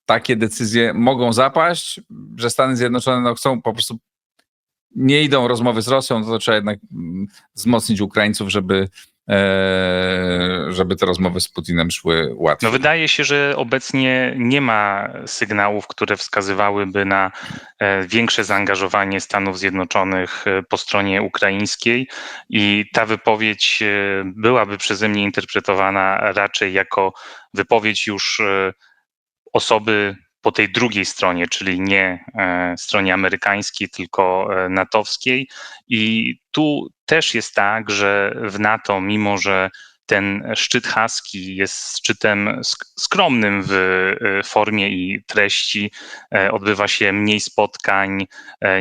takie decyzje mogą zapaść, że Stany Zjednoczone chcą po prostu, nie idą rozmowy z Rosją, to trzeba jednak wzmocnić Ukraińców, żeby te rozmowy z Putinem szły łatwiej? No wydaje się, że obecnie nie ma sygnałów, które wskazywałyby na większe zaangażowanie Stanów Zjednoczonych po stronie ukraińskiej i ta wypowiedź byłaby przeze mnie interpretowana raczej jako wypowiedź już osoby po tej drugiej stronie, czyli nie stronie amerykańskiej, tylko natowskiej. I tu też jest tak, że w NATO, mimo że ten szczyt haski jest szczytem skromnym w formie i treści, odbywa się mniej spotkań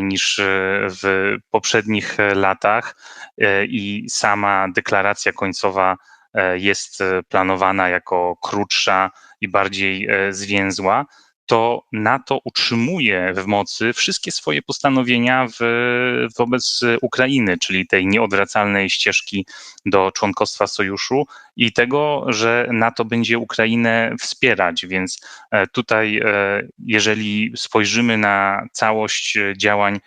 niż w poprzednich latach i sama deklaracja końcowa jest planowana jako krótsza i bardziej zwięzła, to NATO utrzymuje w mocy wszystkie swoje postanowienia wobec Ukrainy, czyli tej nieodwracalnej ścieżki do członkostwa sojuszu i tego, że NATO będzie Ukrainę wspierać. Więc tutaj, jeżeli spojrzymy na całość działań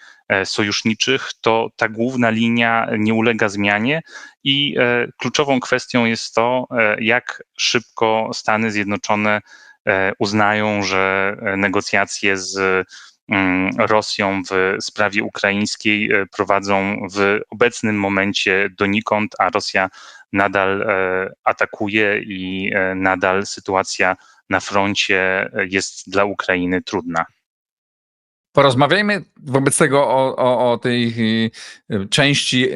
sojuszniczych, to ta główna linia nie ulega zmianie i kluczową kwestią jest to, jak szybko Stany Zjednoczone uznają, że negocjacje z Rosją w sprawie ukraińskiej prowadzą w obecnym momencie donikąd, a Rosja nadal atakuje i nadal sytuacja na froncie jest dla Ukrainy trudna. Porozmawiajmy wobec tego o tej części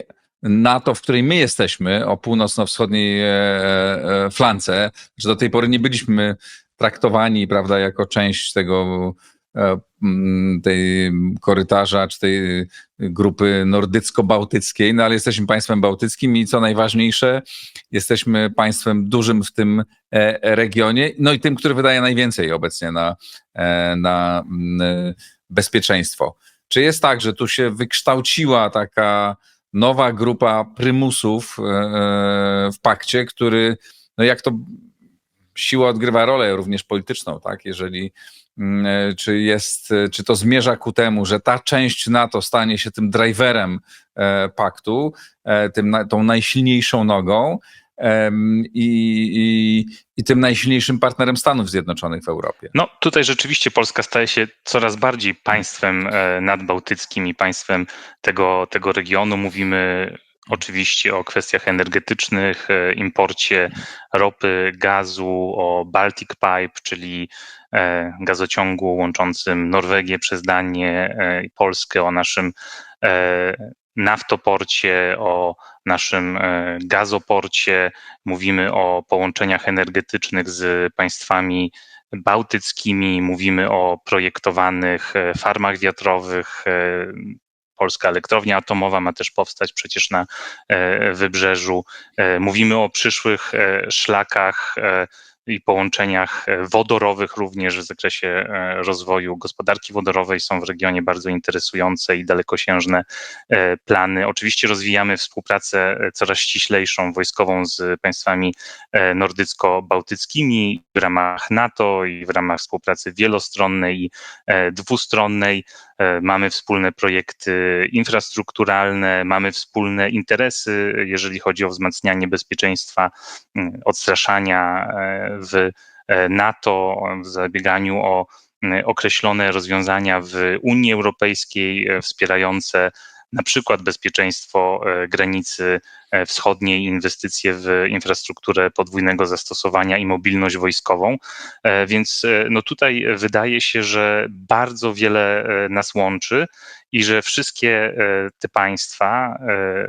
NATO, w której my jesteśmy, o północno-wschodniej flance. Że do tej pory nie byliśmy traktowani, prawda, jako część tej korytarza, czy tej grupy nordycko-bałtyckiej, no ale jesteśmy państwem bałtyckim i co najważniejsze, jesteśmy państwem dużym w tym regionie, no i tym, który wydaje najwięcej obecnie na bezpieczeństwo. Czy jest tak, że tu się wykształciła taka nowa grupa prymusów w pakcie, który, no jak to siła odgrywa rolę również polityczną, tak? Jeżeli czy to zmierza ku temu, że ta część NATO stanie się tym driverem paktu, tą najsilniejszą nogą i tym najsilniejszym partnerem Stanów Zjednoczonych w Europie? No tutaj rzeczywiście Polska staje się coraz bardziej państwem nadbałtyckim i państwem tego regionu. Mówimy oczywiście o kwestiach energetycznych, imporcie ropy, gazu, o Baltic Pipe, czyli gazociągu łączącym Norwegię przez Danię i Polskę, o naszym naftoporcie, o naszym gazoporcie, mówimy o połączeniach energetycznych z państwami bałtyckimi, mówimy o projektowanych farmach wiatrowych. Polska elektrownia atomowa ma też powstać przecież na wybrzeżu. Mówimy o przyszłych szlakach i połączeniach wodorowych również w zakresie rozwoju gospodarki wodorowej. Są w regionie bardzo interesujące i dalekosiężne plany. Oczywiście rozwijamy współpracę coraz ściślejszą wojskową z państwami nordycko-bałtyckimi w ramach NATO i w ramach współpracy wielostronnej i dwustronnej. Mamy wspólne projekty infrastrukturalne, mamy wspólne interesy, jeżeli chodzi o wzmacnianie bezpieczeństwa, odstraszania w NATO, w zabieganiu o określone rozwiązania w Unii Europejskiej wspierające na przykład bezpieczeństwo granicy wschodniej, inwestycje w infrastrukturę podwójnego zastosowania i mobilność wojskową. Więc no tutaj wydaje się, że bardzo wiele nas łączy i że wszystkie te państwa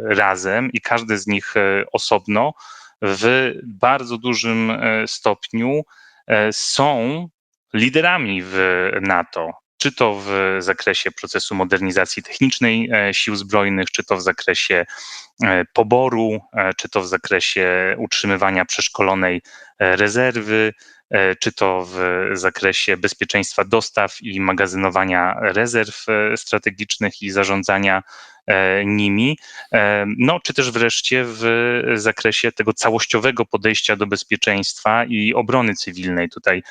razem i każde z nich osobno w bardzo dużym stopniu są liderami w NATO. Czy to w zakresie procesu modernizacji technicznej sił zbrojnych, czy to w zakresie poboru, czy to w zakresie utrzymywania przeszkolonej rezerwy, czy to w zakresie bezpieczeństwa dostaw i magazynowania rezerw strategicznych i zarządzania nimi, no czy też wreszcie w zakresie tego całościowego podejścia do bezpieczeństwa i obrony cywilnej. Tutaj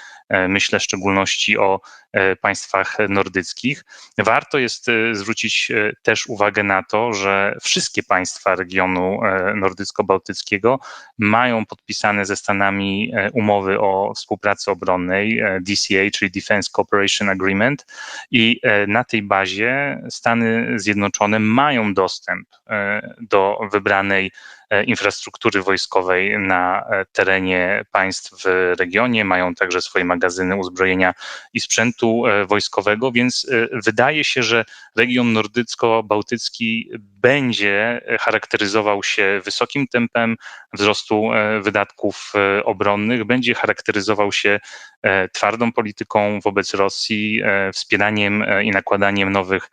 myślę w szczególności o państwach nordyckich. Warto jest zwrócić też uwagę na to, że wszystkie państwa regionu nordycko-bałtyckiego mają podpisane ze Stanami umowy o współpracy obronnej, DCA, czyli Defense Cooperation Agreement, i na tej bazie Stany Zjednoczone mają dostęp do wybranej infrastruktury wojskowej na terenie państw w regionie, mają także swoje magazyny uzbrojenia i sprzętu wojskowego, więc wydaje się, że region nordycko-bałtycki będzie charakteryzował się wysokim tempem wzrostu wydatków obronnych, będzie charakteryzował się twardą polityką wobec Rosji, wspieraniem i nakładaniem nowych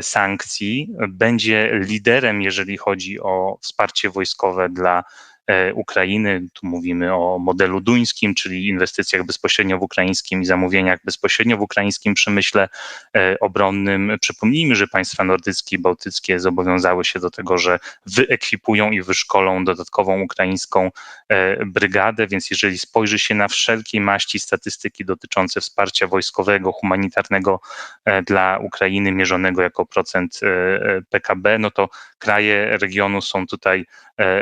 sankcji, będzie liderem, jeżeli chodzi o wsparcie wojskowe dla Ukrainy. Tu mówimy o modelu duńskim, czyli inwestycjach bezpośrednio w ukraińskim i zamówieniach bezpośrednio w ukraińskim przemyśle obronnym. Przypomnijmy, że państwa nordyckie i bałtyckie zobowiązały się do tego, że wyekwipują i wyszkolą dodatkową ukraińską brygadę, więc jeżeli spojrzy się na wszelkiej maści statystyki dotyczące wsparcia wojskowego, humanitarnego dla Ukrainy, mierzonego jako procent PKB, no to kraje regionu są tutaj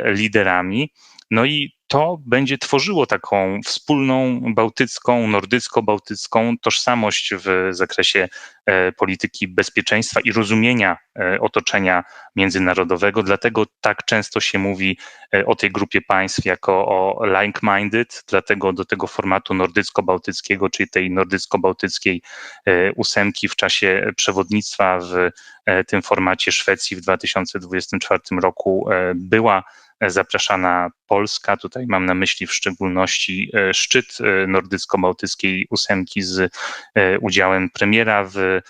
liderami. No i to będzie tworzyło taką wspólną bałtycką, nordycko-bałtycką tożsamość w zakresie polityki bezpieczeństwa i rozumienia otoczenia międzynarodowego. Dlatego tak często się mówi o tej grupie państw jako o like-minded, dlatego do tego formatu nordycko-bałtyckiego, czyli tej nordycko-bałtyckiej ósemki w czasie przewodnictwa w tym formacie Szwecji w 2024 roku była zapraszana Polska. Tutaj mam na myśli w szczególności szczyt nordycko-bałtyckiej ósemki z udziałem premiera w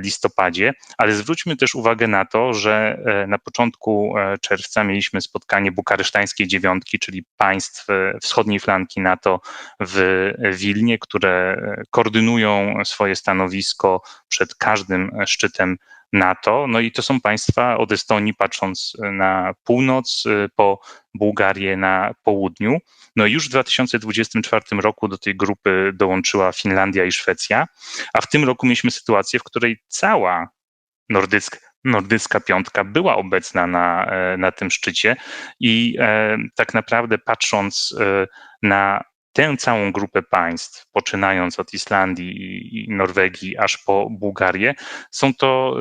listopadzie, ale zwróćmy też uwagę na to, że na początku czerwca mieliśmy spotkanie bukaresztańskiej dziewiątki, czyli państw wschodniej flanki NATO w Wilnie, które koordynują swoje stanowisko przed każdym szczytem NATO. No i to są państwa od Estonii, patrząc na północ, po Bułgarię na południu. No i już w 2024 roku do tej grupy dołączyła Finlandia i Szwecja, a w tym roku mieliśmy sytuację, w której cała nordycka piątka była obecna na tym szczycie i tak naprawdę patrząc na tę całą grupę państw, poczynając od Islandii i Norwegii aż po Bułgarię, są to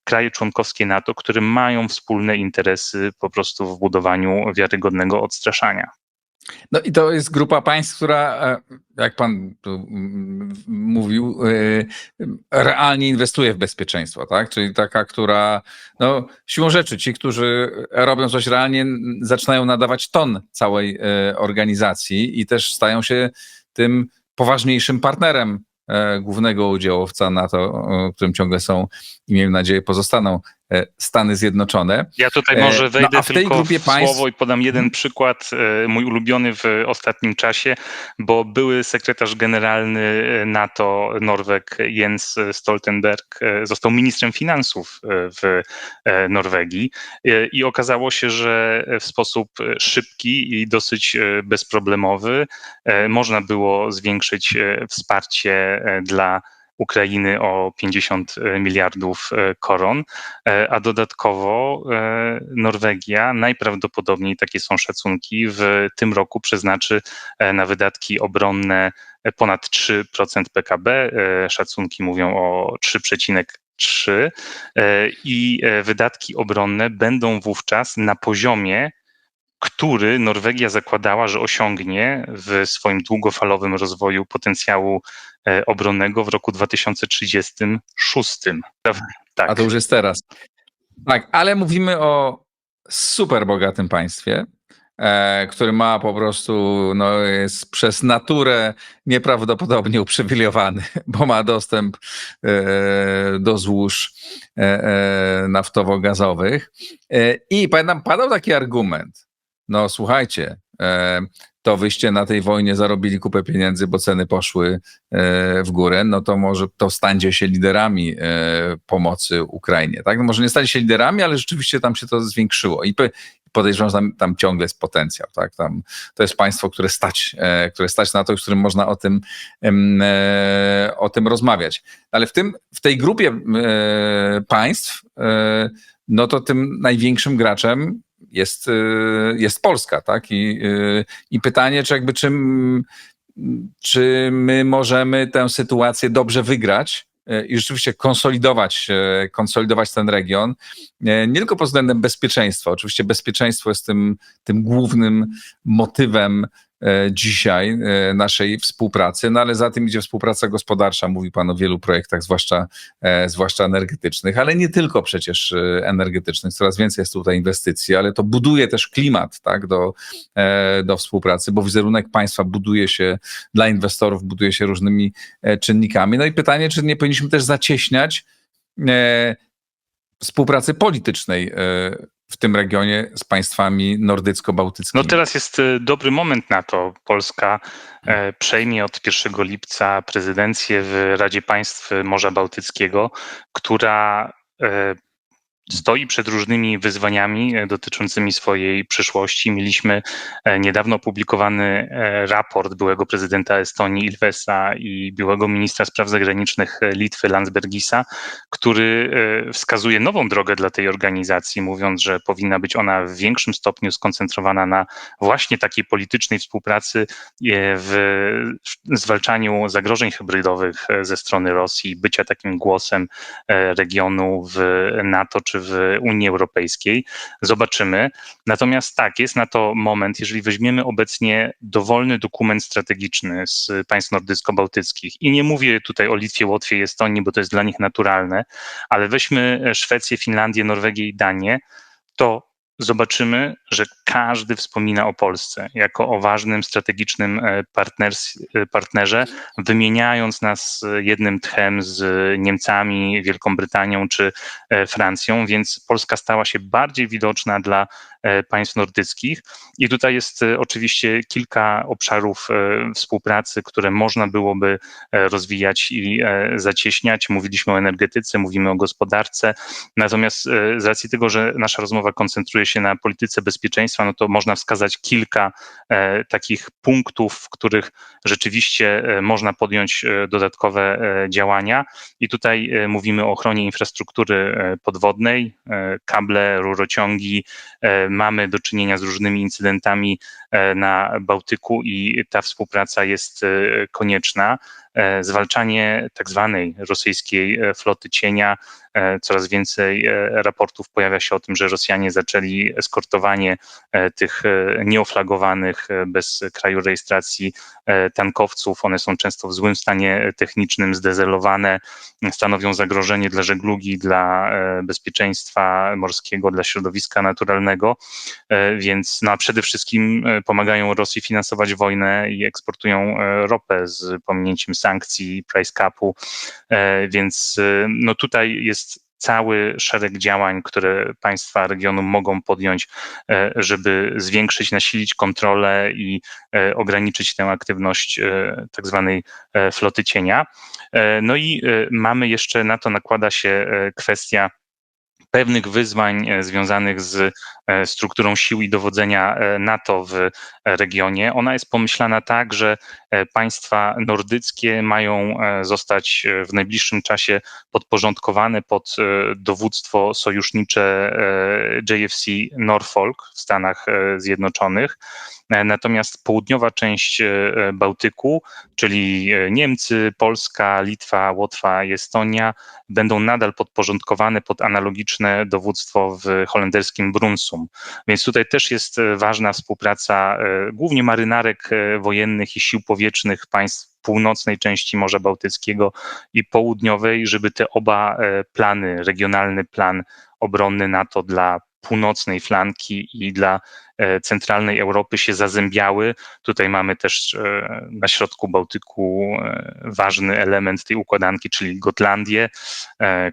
kraje członkowskie NATO, które mają wspólne interesy po prostu w budowaniu wiarygodnego odstraszania. No i to jest grupa państw, która, jak pan tu mówił, realnie inwestuje w bezpieczeństwo, tak? Czyli taka, która, no siłą rzeczy, ci, którzy robią coś realnie, zaczynają nadawać ton całej organizacji i też stają się tym poważniejszym partnerem głównego udziałowca NATO, którym ciągle są i miejmy nadzieję pozostaną Stany Zjednoczone. Ja tutaj może wejdę a w tej tylko grupie w państw... słowo i podam jeden przykład, mój ulubiony w ostatnim czasie, bo były sekretarz generalny NATO Norweg Jens Stoltenberg został ministrem finansów w Norwegii i okazało się, że w sposób szybki i dosyć bezproblemowy można było zwiększyć wsparcie dla Ukrainy o 50 miliardów koron, a dodatkowo Norwegia najprawdopodobniej, takie są szacunki, w tym roku przeznaczy na wydatki obronne ponad 3% PKB. Szacunki mówią o 3,3 i wydatki obronne będą wówczas na poziomie, który Norwegia zakładała, że osiągnie w swoim długofalowym rozwoju potencjału obronnego w roku 2036. Tak. A to już jest teraz. Tak, ale mówimy o super bogatym państwie, który ma po prostu, no jest przez naturę nieprawdopodobnie uprzywilejowany, bo ma dostęp do złóż naftowo-gazowych. I pamiętam, padał taki argument, no słuchajcie, to wyście na tej wojnie zarobili kupę pieniędzy, bo ceny poszły w górę, no to może to stańcie się liderami pomocy Ukrainie. Tak? No może nie stali się liderami, ale rzeczywiście tam się to zwiększyło. I podejrzewam, że tam ciągle jest potencjał. Tak? Tam, to jest państwo, które stać na to, z którym można o tym rozmawiać. Ale w tej grupie państw, no to tym największym graczem jest Polska, tak? I pytanie, czy my możemy tę sytuację dobrze wygrać i rzeczywiście konsolidować ten region, nie tylko pod względem bezpieczeństwa. Oczywiście bezpieczeństwo jest tym głównym motywem dzisiaj naszej współpracy, no ale za tym idzie współpraca gospodarcza. Mówi pan o wielu projektach, zwłaszcza energetycznych, ale nie tylko przecież energetycznych. Coraz więcej jest tutaj inwestycji, ale to buduje też klimat, tak, do współpracy, bo wizerunek państwa buduje się dla inwestorów, buduje się różnymi czynnikami. No i pytanie, czy nie powinniśmy też zacieśniać współpracy politycznej w tym regionie z państwami nordycko-bałtyckimi. No teraz jest dobry moment na to. Polska przejmie od 1 lipca prezydencję w Radzie Państw Morza Bałtyckiego, która stoi przed różnymi wyzwaniami dotyczącymi swojej przyszłości. Mieliśmy niedawno opublikowany raport byłego prezydenta Estonii Ilvesa i byłego ministra spraw zagranicznych Litwy Landsbergisa, który wskazuje nową drogę dla tej organizacji, mówiąc, że powinna być ona w większym stopniu skoncentrowana na właśnie takiej politycznej współpracy w zwalczaniu zagrożeń hybrydowych ze strony Rosji, bycia takim głosem regionu w NATO czy w Unii Europejskiej. Zobaczymy. Natomiast tak, jest na to moment, jeżeli weźmiemy obecnie dowolny dokument strategiczny z państw nordycko-bałtyckich i nie mówię tutaj o Litwie, Łotwie i Estonii, bo to jest dla nich naturalne, ale weźmy Szwecję, Finlandię, Norwegię i Danię, to zobaczymy, że każdy wspomina o Polsce jako o ważnym, strategicznym partnerze, wymieniając nas jednym tchem z Niemcami, Wielką Brytanią czy Francją, więc Polska stała się bardziej widoczna dla państw nordyckich i tutaj jest oczywiście kilka obszarów współpracy, które można byłoby rozwijać i zacieśniać. Mówiliśmy o energetyce, mówimy o gospodarce, natomiast z racji tego, że nasza rozmowa koncentruje się na polityce bezpieczeństwa, no to można wskazać kilka takich punktów, w których rzeczywiście można podjąć dodatkowe działania i tutaj mówimy o ochronie infrastruktury podwodnej, kable, rurociągi. Mamy do czynienia z różnymi incydentami na Bałtyku i ta współpraca jest konieczna. Zwalczanie tak zwanej rosyjskiej floty cienia coraz więcej raportów pojawia się o tym, że Rosjanie zaczęli eskortowanie tych nieoflagowanych, bez kraju rejestracji tankowców. One są często w złym stanie technicznym, zdezelowane, stanowią zagrożenie dla żeglugi, dla bezpieczeństwa morskiego, dla środowiska naturalnego, więc no, a przede wszystkim pomagają Rosji finansować wojnę i eksportują ropę z pominięciem sankcji, price capu, więc no tutaj jest cały szereg działań, które państwa regionu mogą podjąć, żeby zwiększyć, nasilić kontrolę i ograniczyć tę aktywność tak zwanej floty cienia. No i mamy jeszcze, na to nakłada się kwestia pewnych wyzwań związanych z strukturą sił i dowodzenia NATO w regionie. Ona jest pomyślana tak, że państwa nordyckie mają zostać w najbliższym czasie podporządkowane pod dowództwo sojusznicze JFC Norfolk w Stanach Zjednoczonych. Natomiast południowa część Bałtyku, czyli Niemcy, Polska, Litwa, Łotwa i Estonia, będą nadal podporządkowane pod analogiczne dowództwo w holenderskim Brunsum. Więc tutaj też jest ważna współpraca głównie marynarek wojennych i sił powietrznych państw północnej części Morza Bałtyckiego i południowej, żeby te oba plany, regionalny plan obronny NATO dla północnej flanki i dla centralnej Europy się zazębiały. Tutaj mamy też na środku Bałtyku ważny element tej układanki, czyli Gotlandię,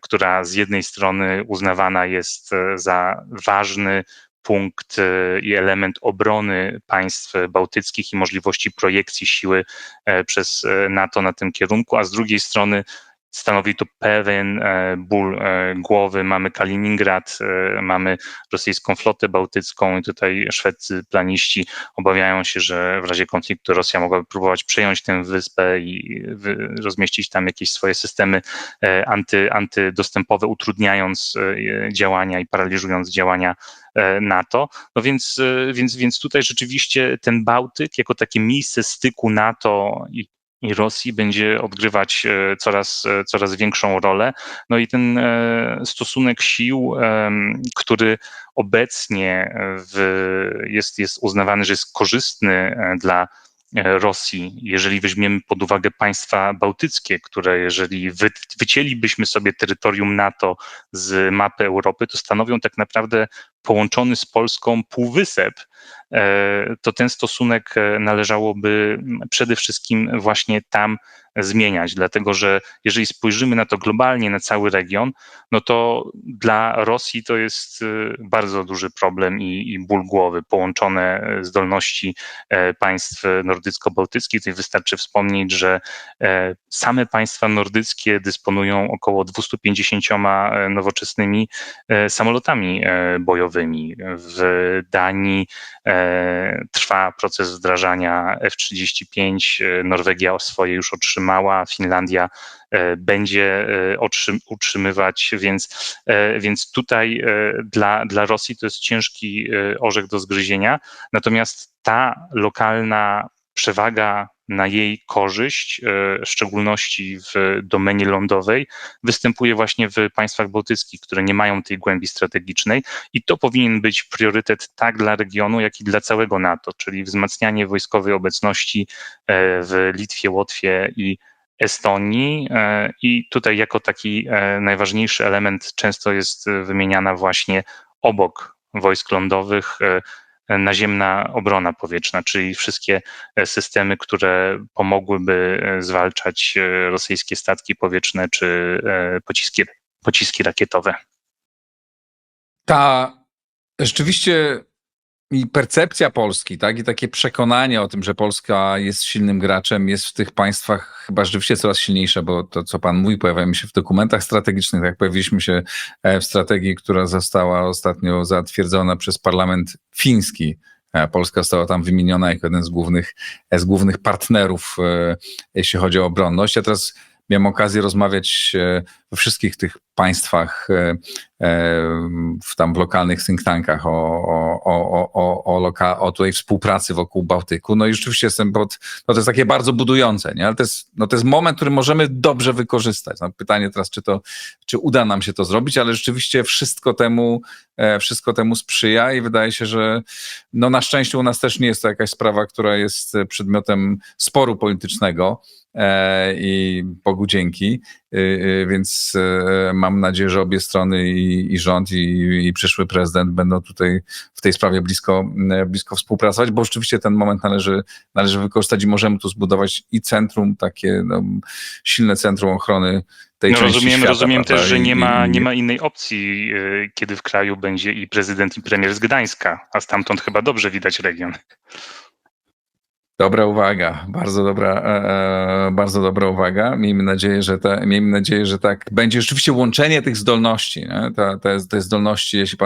która z jednej strony uznawana jest za ważny punkt i element obrony państw bałtyckich i możliwości projekcji siły przez NATO na tym kierunku, a z drugiej strony stanowi to pewien ból głowy. Mamy Kaliningrad, mamy rosyjską flotę bałtycką i tutaj szwedzcy planiści obawiają się, że w razie konfliktu Rosja mogłaby próbować przejąć tę wyspę i rozmieścić tam jakieś swoje systemy antydostępowe, utrudniając działania i paraliżując działania NATO. No więc tutaj rzeczywiście ten Bałtyk jako takie miejsce styku NATO i Rosji będzie odgrywać coraz większą rolę. No i ten stosunek sił, który obecnie jest uznawany, że jest korzystny dla Rosji, jeżeli weźmiemy pod uwagę państwa bałtyckie, które jeżeli wycięlibyśmy sobie terytorium NATO z mapy Europy, to stanowią tak naprawdę połączony z Polską półwysep, to ten stosunek należałoby przede wszystkim właśnie tam zmieniać, dlatego że jeżeli spojrzymy na to globalnie, na cały region, no to dla Rosji to jest bardzo duży problem i ból głowy, połączone zdolności państw nordycko-bałtyckich. Tutaj wystarczy wspomnieć, że same państwa nordyckie dysponują około 250 nowoczesnymi samolotami bojowymi. W Danii trwa proces wdrażania F-35, Norwegia swoje już otrzymała, Finlandia będzie utrzymywać, więc tutaj dla Rosji to jest ciężki orzech do zgryzienia, natomiast ta lokalna przewaga na jej korzyść, w szczególności w domenie lądowej, występuje właśnie w państwach bałtyckich, które nie mają tej głębi strategicznej i to powinien być priorytet tak dla regionu, jak i dla całego NATO, czyli wzmacnianie wojskowej obecności w Litwie, Łotwie i Estonii i tutaj jako taki najważniejszy element często jest wymieniana właśnie obok wojsk lądowych naziemna obrona powietrzna, czyli wszystkie systemy, które pomogłyby zwalczać rosyjskie statki powietrzne czy pociski rakietowe. Ta rzeczywiście i percepcja Polski, tak, i takie przekonanie o tym, że Polska jest silnym graczem, jest w tych państwach chyba rzeczywiście coraz silniejsze, bo to, co pan mówi, pojawiamy się w dokumentach strategicznych, tak pojawiliśmy się w strategii, która została ostatnio zatwierdzona przez parlament fiński. Polska została tam wymieniona jako jeden z głównych partnerów, jeśli chodzi o obronność. Ja teraz miałem okazję rozmawiać we wszystkich tych państwach, tam w lokalnych think tankach o tej współpracy wokół Bałtyku. No i rzeczywiście to jest takie bardzo budujące, nie? Ale to jest moment, który możemy dobrze wykorzystać. No pytanie teraz, czy uda nam się to zrobić, ale rzeczywiście wszystko temu sprzyja i wydaje się, że no na szczęście u nas też nie jest to jakaś sprawa, która jest przedmiotem sporu politycznego i Bogu dzięki, więc mam nadzieję, że obie strony i rząd i przyszły prezydent będą tutaj w tej sprawie blisko współpracować, bo rzeczywiście ten moment należy wykorzystać i możemy tu zbudować i centrum, takie silne centrum ochrony tej części świata. Rozumiem prawda? też, że nie ma innej opcji, kiedy w kraju będzie i prezydent, i premier z Gdańska, a stamtąd chyba dobrze widać region. Dobra uwaga, bardzo dobra uwaga. Miejmy nadzieję, że tak będzie. Rzeczywiście łączenie tych zdolności, nie? Te zdolności, jeśli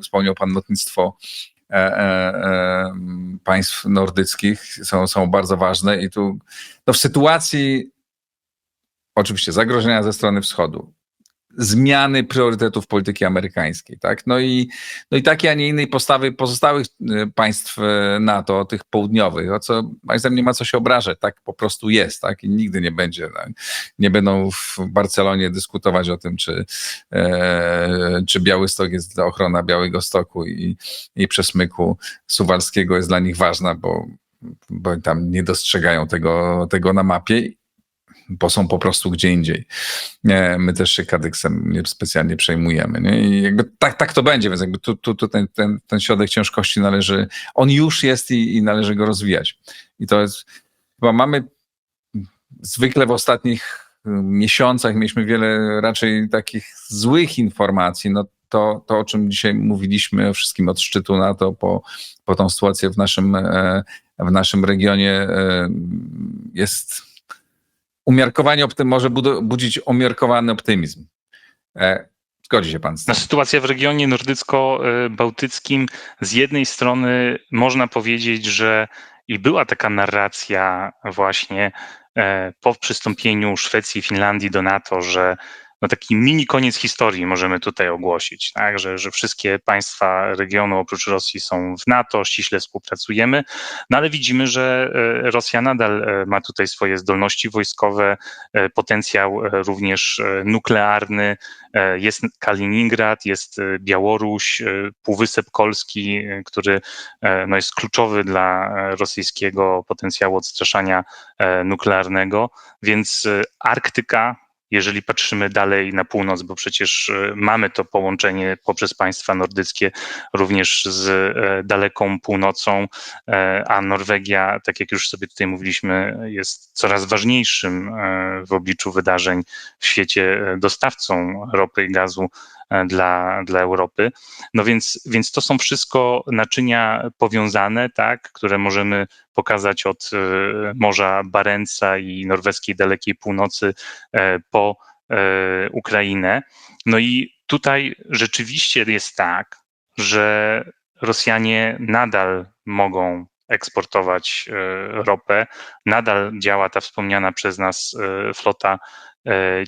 wspomniał pan lotnictwo państw nordyckich, są bardzo ważne i tu w sytuacji oczywiście zagrożenia ze strony wschodu, zmiany priorytetów polityki amerykańskiej, tak? No i takiej, a nie innej postawy pozostałych państw NATO, tych południowych, o co moim zdaniem nie ma co się obrażać, tak po prostu jest, tak? I nigdy nie będzie, tak? Nie będą w Barcelonie dyskutować o tym, czy Białystok jest dla ochrona Białegostoku i przesmyku suwalskiego jest dla nich ważna, bo tam nie dostrzegają tego na mapie, bo są po prostu gdzie indziej. My też się Kadyksem specjalnie przejmujemy. Nie? I jakby tak to będzie, więc jakby tu ten środek ciężkości on już jest i należy go rozwijać. I to jest, chyba mamy zwykle w ostatnich miesiącach mieliśmy wiele raczej takich złych informacji, no to o czym dzisiaj mówiliśmy, wszystkim od szczytu NATO po tą sytuację w naszym regionie jest może budzić umiarkowany optymizm. Zgodzi się pan z tym? Sytuacja w regionie nordycko-bałtyckim z jednej strony można powiedzieć, że i była taka narracja właśnie po przystąpieniu Szwecji i Finlandii do NATO, że no taki mini koniec historii możemy tutaj ogłosić, tak? Że wszystkie państwa regionu oprócz Rosji są w NATO, ściśle współpracujemy, no ale widzimy, że Rosja nadal ma tutaj swoje zdolności wojskowe, potencjał również nuklearny, jest Kaliningrad, jest Białoruś, Półwysep Kolski, który no jest kluczowy dla rosyjskiego potencjału odstraszania nuklearnego, więc Arktyka, jeżeli patrzymy dalej na północ, bo przecież mamy to połączenie poprzez państwa nordyckie również z daleką północą, a Norwegia, tak jak już sobie tutaj mówiliśmy, jest coraz ważniejszym w obliczu wydarzeń w świecie dostawcą ropy i gazu dla Europy. No więc to są wszystko naczynia powiązane, tak, które możemy pokazać od Morza Barentsa i norweskiej dalekiej północy po Ukrainę. No i tutaj rzeczywiście jest tak, że Rosjanie nadal mogą eksportować ropę, nadal działa ta wspomniana przez nas flota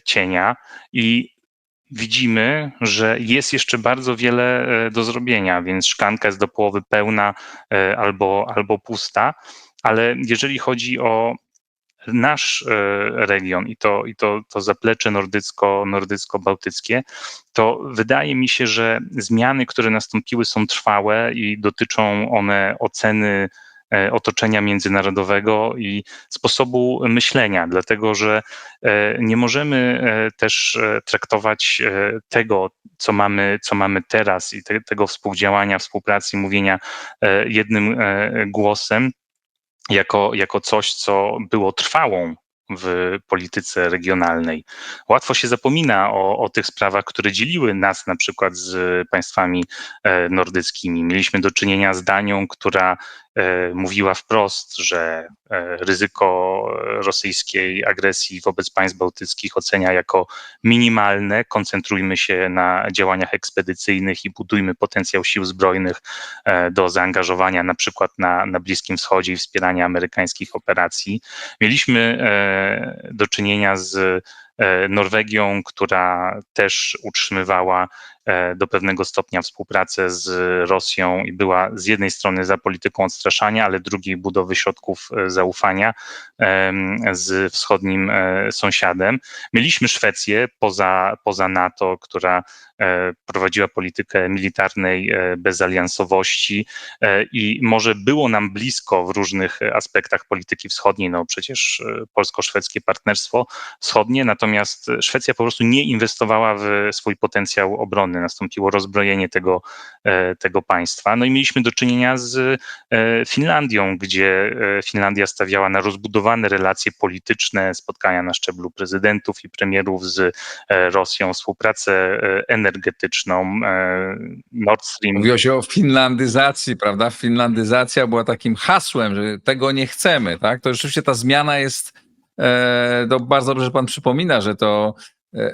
cienia i widzimy, że jest jeszcze bardzo wiele do zrobienia, więc szklanka jest do połowy pełna albo pusta, ale jeżeli chodzi o nasz region i to zaplecze nordycko-bałtyckie, to wydaje mi się, że zmiany, które nastąpiły, są trwałe i dotyczą one oceny otoczenia międzynarodowego i sposobu myślenia, dlatego że nie możemy też traktować tego, co mamy teraz i tego współdziałania, współpracy, mówienia jednym głosem jako coś, co było trwałą w polityce regionalnej. Łatwo się zapomina o tych sprawach, które dzieliły nas na przykład z państwami nordyckimi. Mieliśmy do czynienia z Danią, która mówiła wprost, że ryzyko rosyjskiej agresji wobec państw bałtyckich ocenia jako minimalne. Koncentrujmy się na działaniach ekspedycyjnych i budujmy potencjał sił zbrojnych do zaangażowania na przykład na Bliskim Wschodzie i wspierania amerykańskich operacji. Mieliśmy do czynienia z Norwegią, która też utrzymywała do pewnego stopnia współpracę z Rosją i była z jednej strony za polityką odstraszania, ale drugiej budowy środków zaufania z wschodnim sąsiadem. Mieliśmy Szwecję poza NATO, która prowadziła politykę militarnej bezaliansowości i może było nam blisko w różnych aspektach polityki wschodniej, no przecież polsko-szwedzkie partnerstwo wschodnie, natomiast Szwecja po prostu nie inwestowała w swój potencjał obronny. Nastąpiło rozbrojenie tego państwa. No i mieliśmy do czynienia z Finlandią, gdzie Finlandia stawiała na rozbudowane relacje polityczne, spotkania na szczeblu prezydentów i premierów z Rosją, współpracę energetyczną, Nord Stream. Mówiło się o finlandyzacji, prawda? Finlandyzacja była takim hasłem, że tego nie chcemy, tak? To rzeczywiście ta zmiana jest, to bardzo dobrze, że pan przypomina,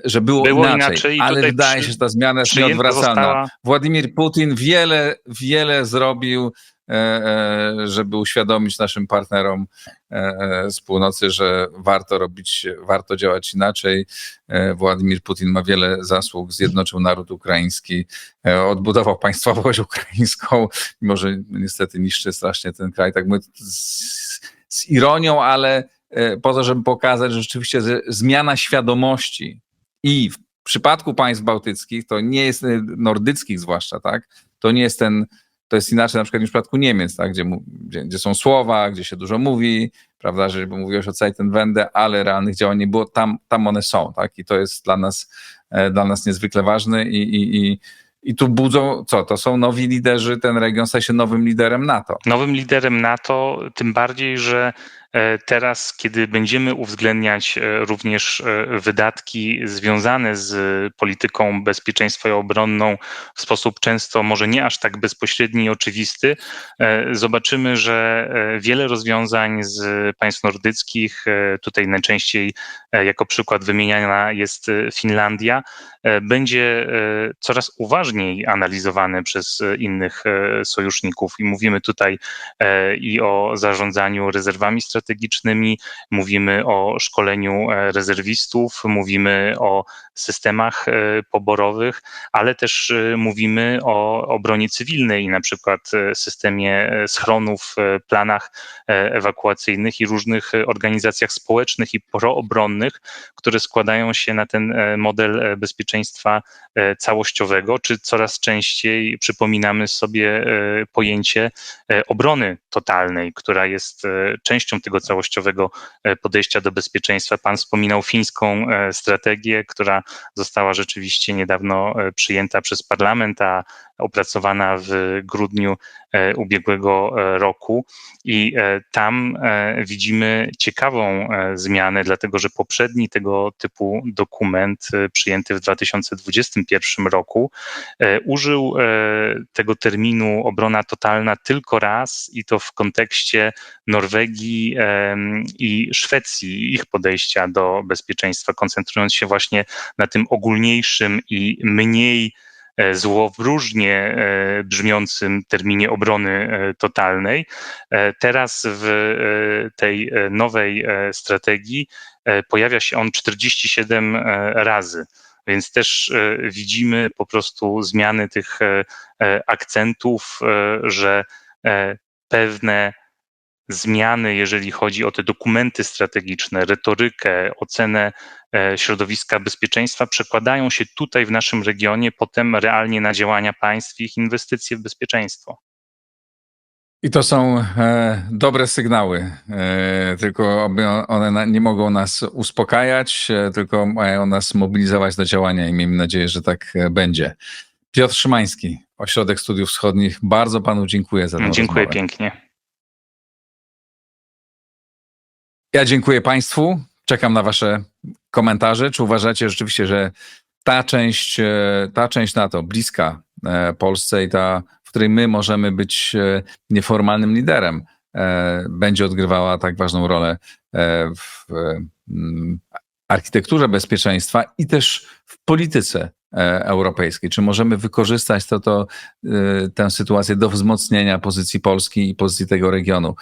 że było inaczej, ale wydaje się, że ta zmiana jest nieodwracalna. Władimir Putin wiele zrobił, żeby uświadomić naszym partnerom z północy, że warto działać inaczej. Władimir Putin ma wiele zasług, zjednoczył naród ukraiński, odbudował państwowość ukraińską, mimo że niestety niszczy strasznie ten kraj, tak mówię z ironią, ale po to, żeby pokazać, że rzeczywiście zmiana świadomości i w przypadku państw bałtyckich, to nie jest, nordyckich zwłaszcza, tak, to nie jest to jest inaczej na przykład niż w przypadku Niemiec, tak, gdzie są słowa, gdzie się dużo mówi, prawda, że mówiło się o Zeitenwende, ale realnych działań nie było, tam one są, tak, i to jest dla nas niezwykle ważne i tu budzą, to są nowi liderzy, ten region staje się nowym liderem NATO. Nowym liderem NATO, tym bardziej, że teraz, kiedy będziemy uwzględniać również wydatki związane z polityką bezpieczeństwa i obronną w sposób często może nie aż tak bezpośredni i oczywisty, zobaczymy, że wiele rozwiązań z państw nordyckich, tutaj najczęściej jako przykład wymieniana jest Finlandia, będzie coraz uważniej analizowane przez innych sojuszników i mówimy tutaj i o zarządzaniu rezerwami strategicznymi, mówimy o szkoleniu rezerwistów, mówimy o systemach poborowych, ale też mówimy o obronie cywilnej, na przykład systemie schronów, planach ewakuacyjnych i różnych organizacjach społecznych i proobronnych, które składają się na ten model bezpieczeństwa całościowego, czy coraz częściej przypominamy sobie pojęcie obrony totalnej, która jest częścią tego całościowego podejścia do bezpieczeństwa. Pan wspominał fińską strategię, która została rzeczywiście niedawno przyjęta przez parlament, a opracowana w grudniu ubiegłego roku i tam widzimy ciekawą zmianę, dlatego że poprzedni tego typu dokument przyjęty w 2021 roku użył tego terminu obrona totalna tylko raz i to w kontekście Norwegii i Szwecji, ich podejścia do bezpieczeństwa, koncentrując się właśnie na tym ogólniejszym i mniej złowróżnie brzmiącym terminie obrony totalnej. Teraz w tej nowej strategii pojawia się on 47 razy, więc też widzimy po prostu zmiany tych akcentów, że pewne zmiany, jeżeli chodzi o te dokumenty strategiczne, retorykę, ocenę środowiska bezpieczeństwa, przekładają się tutaj w naszym regionie potem realnie na działania państw i ich inwestycje w bezpieczeństwo. I to są dobre sygnały, tylko one nie mogą nas uspokajać, tylko mają nas mobilizować do działania i miejmy nadzieję, że tak będzie. Piotr Szymański, Ośrodek Studiów Wschodnich, bardzo panu dziękuję za tę rozmowę. Dziękuję pięknie. Ja dziękuję państwu, czekam na wasze komentarze. Czy uważacie rzeczywiście, że ta część NATO bliska Polsce i ta, w której my możemy być nieformalnym liderem, będzie odgrywała tak ważną rolę w architekturze bezpieczeństwa i też w polityce Europejskiej. Czy możemy wykorzystać tę sytuację do wzmocnienia pozycji Polski i pozycji tego regionu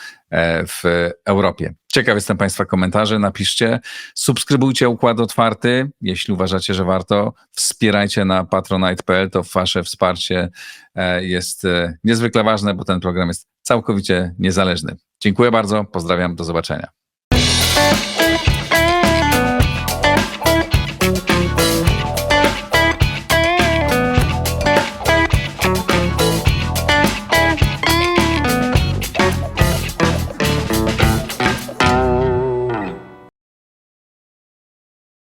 w Europie? Ciekaw jestem Państwa komentarzy. Napiszcie, subskrybujcie Układ Otwarty. Jeśli uważacie, że warto, wspierajcie na patronite.pl. To Wasze wsparcie jest niezwykle ważne, bo ten program jest całkowicie niezależny. Dziękuję bardzo, pozdrawiam, do zobaczenia.